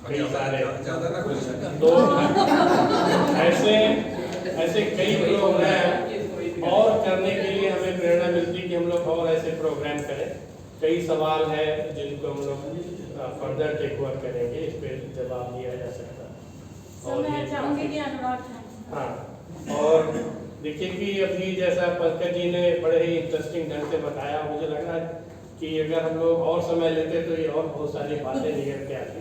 [SPEAKER 1] कई सारे तो ऐसे कई प्रोग्राम और करने के लिए हमें प्रेरणा मिलती कि हम लोग और ऐसे प्रोग्राम करें। कई सवाल है जिनको हम लोग फर्दर टेक ओवर करेंगे, इस पर जवाब दिया जा सकता। और
[SPEAKER 13] मैं चाहूँगी कि अनुराग
[SPEAKER 1] हाँ, और देखिए कि अभी जैसा पंकज जी ने बड़े ही इंटरेस्टिंग ढंग से बताया, मुझे लग रहा है कि अगर हम लोग और समय लेते तो ये और बहुत सारी बातें निकल के आती।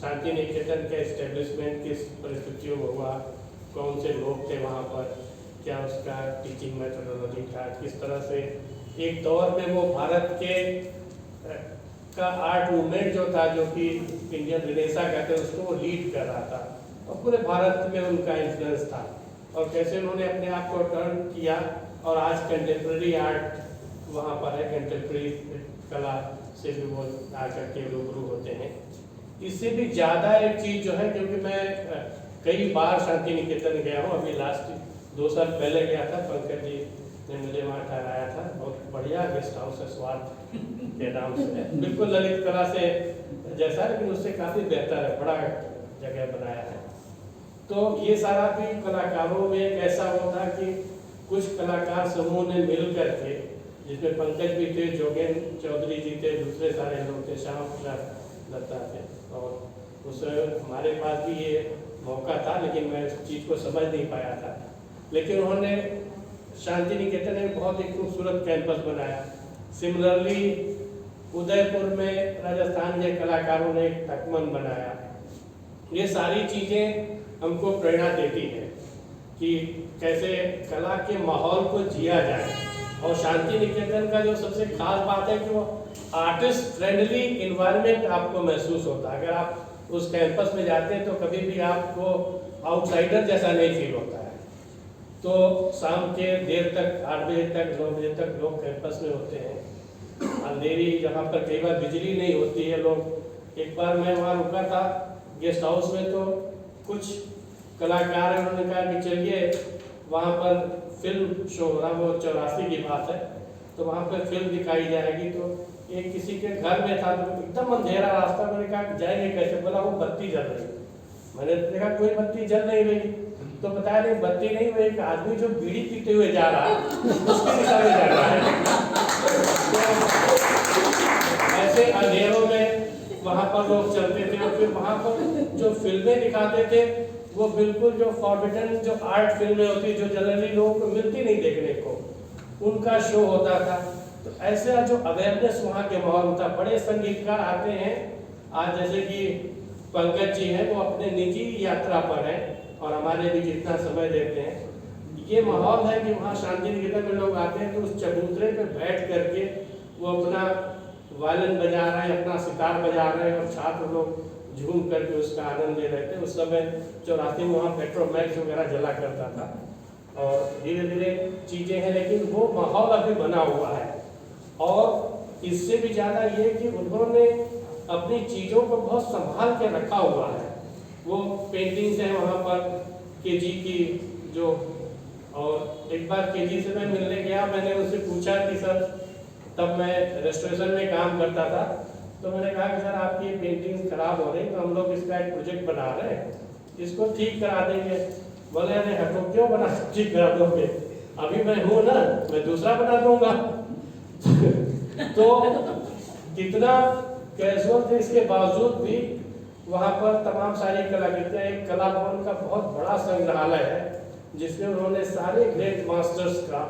[SPEAKER 1] शांति निकेतन के एस्टेब्लिशमेंट किस परिस्थितियों में हुआ, कौन से लोग थे वहाँ पर, क्या उसका टीचिंग मेथोडोलॉजी था, किस तरह से एक दौर में वो भारत के का आर्ट मूवमेंट जो था, जो कि इंडियन रिनेसा कहते हैं, उसको वो लीड कर रहा था और पूरे भारत में उनका इन्फ्लुएंस था, और कैसे उन्होंने अपने आप को टर्न किया और आज कंटेम्प्रेरी आर्ट वहाँ पर है, कंटेम्प्रेरी कला से भी वो आकर के रूबरू होते हैं। इससे भी ज़्यादा एक चीज़ जो है, क्योंकि मैं कई बार शांति निकेतन गया हूँ, अभी लास्ट 2 साल पहले गया था, पंकज जी ने मुझे वहाँ ठहराया था, बहुत बढ़िया गेस्ट हाउस है, स्वाद के नाम से, बिल्कुल ललित कला से जैसा, लेकिन उससे काफ़ी बेहतर है, बड़ा जगह बनाया है। तो ये सारा भी कलाकारों में एक ऐसा होता कि कुछ कलाकार समूह ने मिल करके, जिसमें पंकज भी थे, जोगेंद्र चौधरी जी थे, दूसरे सारे लोग थे, श्याम प्रसाद दत्ता थे, और उस हमारे पास भी ये मौका था, लेकिन मैं इस चीज़ को समझ नहीं पाया था। लेकिन उन्होंने शांति निकेतन में बहुत ही खूबसूरत कैंपस बनाया। सिमिलरली उदयपुर में राजस्थान के कलाकारों ने एक तकमन बनाया। ये सारी चीज़ें हमको प्रेरणा देती है कि कैसे कला के माहौल को जिया जाए। और शांति निकेतन का जो सबसे खास बात है कि वो आर्टिस्ट फ्रेंडली इन्वायरमेंट आपको महसूस होता है। अगर आप उस कैंपस में जाते हैं तो कभी भी आपको आउटसाइडर जैसा नहीं फील होता है। तो शाम के देर तक 8 बजे तक 9 बजे तक लोग कैंपस में होते हैं। अंधेरी जहाँ पर कई बार बिजली नहीं होती है, लोग, एक बार मैं वहाँ रुका था गेस्ट हाउस में, तो कुछ कलाकार हैं, उन्होंने कहा कि चलिए वहाँ पर फिल्म शो हो रहा, वो 84 की बात है, तो वहाँ पर फिल्म दिखाई जाएगी। तो एक किसी के घर में था, तो एकदम अंधेरा रास्ता, मैंने कहा जाएंगे कैसे, बोला वो बत्ती जल रही। मैंने देखा कोई बत्ती जल नहीं रही, तो बताया नहीं बत्ती नहीं, वो एक आदमी जो बीड़ी पीते हुए जा रहा है उसके दिशा में जा रहा है। तो ऐसे अंधेरों में वहाँ पर लोग चलते थे, और फिर वहाँ पर जो फिल्में दिखाते थे वो बिल्कुल जो फॉरबिडन जो आर्ट फिल्में होती, जो जनरली लोगों को मिलती नहीं देखने को, उनका शो होता था। तो ऐसा जो अवेयरनेस वहाँ के माहौल होता, बड़े संगीतकार आते हैं। आज जैसे कि पंकज जी हैं, वो अपने निजी यात्रा पर हैं और हमारे भी जितना समय देते हैं। ये माहौल है कि वहाँ शांति निकेतन में लोग आते हैं तो उस चबूतरे पे बैठ करके वो अपना वायलिन बजा रहे हैं, अपना सितार बजा रहे हैं, और छात्र लोग झूम करके उसका आनंद ले रहे थे। उस समय 84 में वहाँ पेट्रोमैक्स वगैरह जला करता था, और धीरे धीरे चीज़ें हैं, लेकिन वो माहौल अभी बना हुआ है। और इससे भी ज़्यादा ये कि उन्होंने अपनी चीज़ों को बहुत संभाल के रखा हुआ है। वो पेंटिंग्स हैं वहाँ पर केजी की जो, और एक बार केजी से मैं मिलने गया, मैंने उनसे पूछा कि सर, तब मैं रेस्टोरेशन में काम करता था, तो मैंने कहा कि सर आपकी ये पेंटिंग खराब हो रही, तो हम लोग इसका एक प्रोजेक्ट बना रहे हैं, इसको ठीक करा देंगे। बोले अरे हटो, क्यों बना ठीक करा दोगे, अभी मैं हूँ ना, मैं दूसरा बना दूंगा। तो कितना कैजुअल थे, इसके बावजूद भी वहाँ पर तमाम सारी कलाकृतियाँ, एक कला भवन का बहुत बड़ा संग्रहालय है जिसमें उन्होंने सारे ग्रेट मास्टर्स का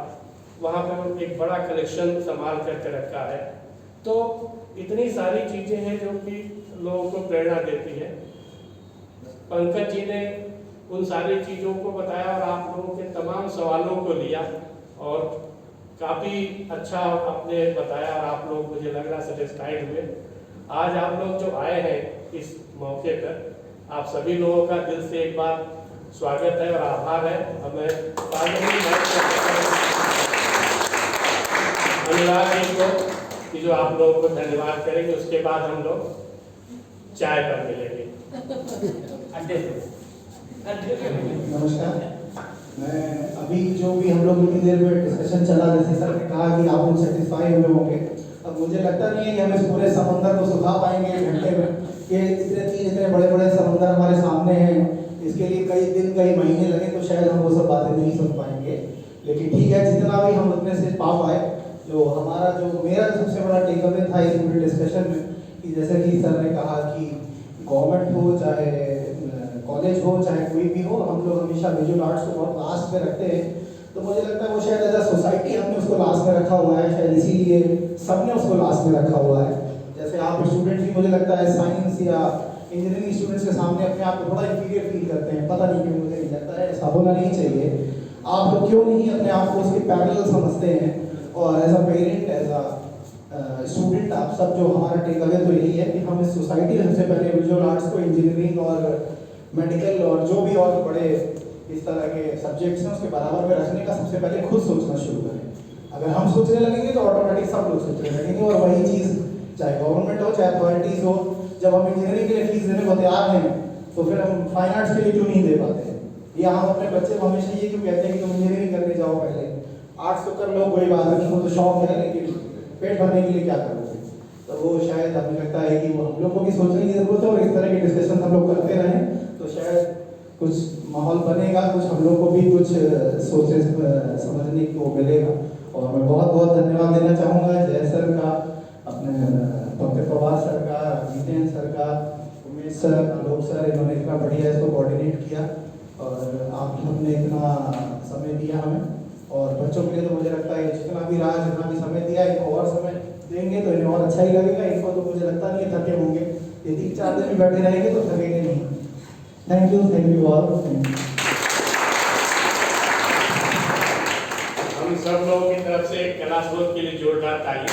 [SPEAKER 1] वहाँ पर एक बड़ा कलेक्शन संभाल करके रखा है। तो इतनी सारी चीज़ें हैं जो कि लोगों को प्रेरणा देती है। पंकज जी ने उन सारी चीज़ों को बताया और आप लोगों के तमाम सवालों को लिया और काफ़ी अच्छा आपने बताया, और आप लोग मुझे लग रहा सेटिस्फाइड हुए। आज आप लोग जो आए हैं इस मौके पर, आप सभी लोगों का दिल से एक बार स्वागत है और आभार है। हमें अनुराग जी को कि जो आप लोगों को धन्यवाद करेंगे, उसके बाद हम लोग चाय पर मिलेंगे।
[SPEAKER 8] नमस्कार। मैं अभी जो भी हम लोग इतनी देर में डिस्कशन चला, जैसे सर ने कहा कि आप लोग सेटिस्फाई हुए होंगे, अब मुझे लगता नहीं है कि हम इस पूरे समंदर को सुखा पाएंगे 1 घंटे में। ये इतने बड़े बड़े समंदर हमारे सामने हैं, इसके लिए कई दिन कई महीने लगे, तो शायद हम वो सब बातें नहीं सुन पाएंगे। लेकिन ठीक है, जितना भी हम उतने से पा पाए। जो हमारा जो मेरा सबसे बड़ा टेक अवे था इस पूरे डिस्कशन में, कि जैसे कि सर ने कहा कि गवर्नमेंट हो चाहे कॉलेज हो चाहे कोई भी हो, हम लोग हमेशा विजुअल आर्ट्स को बहुत लास्ट में रखते हैं। तो मुझे लगता है वो शायद एज अ सोसाइटी हमने उसको लास्ट में रखा हुआ है, शायद इसीलिए सबने उसको लास्ट में रखा हुआ है। जैसे आप स्टूडेंट भी मुझे लगता है साइंस या इंजीनियरिंग स्टूडेंट्स के सामने अपने आप को थोड़ा इंफीरियर फील करते हैं, पता नहीं क्यों, मुझे नहीं लगता है ऐसा होना नहीं चाहिए। आप लोग क्यों नहीं अपने आप को उसके पैरेलल समझते हैं, और as a parent, as a student, आप सब जो हमारा टेक अवे तो यही है कि हम इस सोसाइटी में सबसे पहले विजुअल आर्ट्स को इंजीनियरिंग और मेडिकल और जो भी और बड़े इस तरह के सब्जेक्ट्स हैं उसके बराबर में रखने का सबसे पहले खुद सोचना शुरू करें। अगर हम सोचने लगेंगे तो ऑटोमेटिक सब लोग सोचने लगेंगे, और वही चीज़ चाहे गवर्नमेंट हो चाहे अथॉरिटीज़ हो, जब हम इंजीनियरिंग के लिए फीस देने को तैयार हैं तो फिर हम फाइन आर्ट्स के लिए क्यों नहीं दे पाते हैं, या हम अपने बच्चे को हमेशा ये क्यों कहते हैं कि तुम इंजीनियरिंग करने जाओ, पहले आर्ट्स तो कर लो, कोई बात नहीं, वो तो शौक है, लेकिन पेट भरने के लिए क्या करोगे। तो वो शायद हमें लगता है कि वो हम लोग को भी सोचने की जरूरत है, और इस तरह के डिस्कशन हम लोग करते रहें तो शायद कुछ माहौल बनेगा, कुछ हम लोग को भी कुछ सोचने समझने को मिलेगा। और मैं बहुत बहुत धन्यवाद देना चाहूँगा जय सर का, अपने डॉक्टर पवार सर का, जितेंद्र सर का, उमेश सर, आलोक सर, इन्होंने इतना बढ़िया इसको कोऑर्डिनेट किया, और आप सबने इतना समय दिया हमें। और बच्चों के लिए तो मुझे लगता है जितना भी रहा, जितना भी समय दिया, इनको और समय देंगे तो इन्हें और अच्छा ही लगेगा। इनको तो मुझे लगता नहीं है थके होंगे, ये 3-4 दिन भी बैठे रहेंगे तो थकेंगे नहीं। Thank you all.
[SPEAKER 1] हम सब लोगों की तरफ से कैलाश बोध के लिए जोरदार ताली।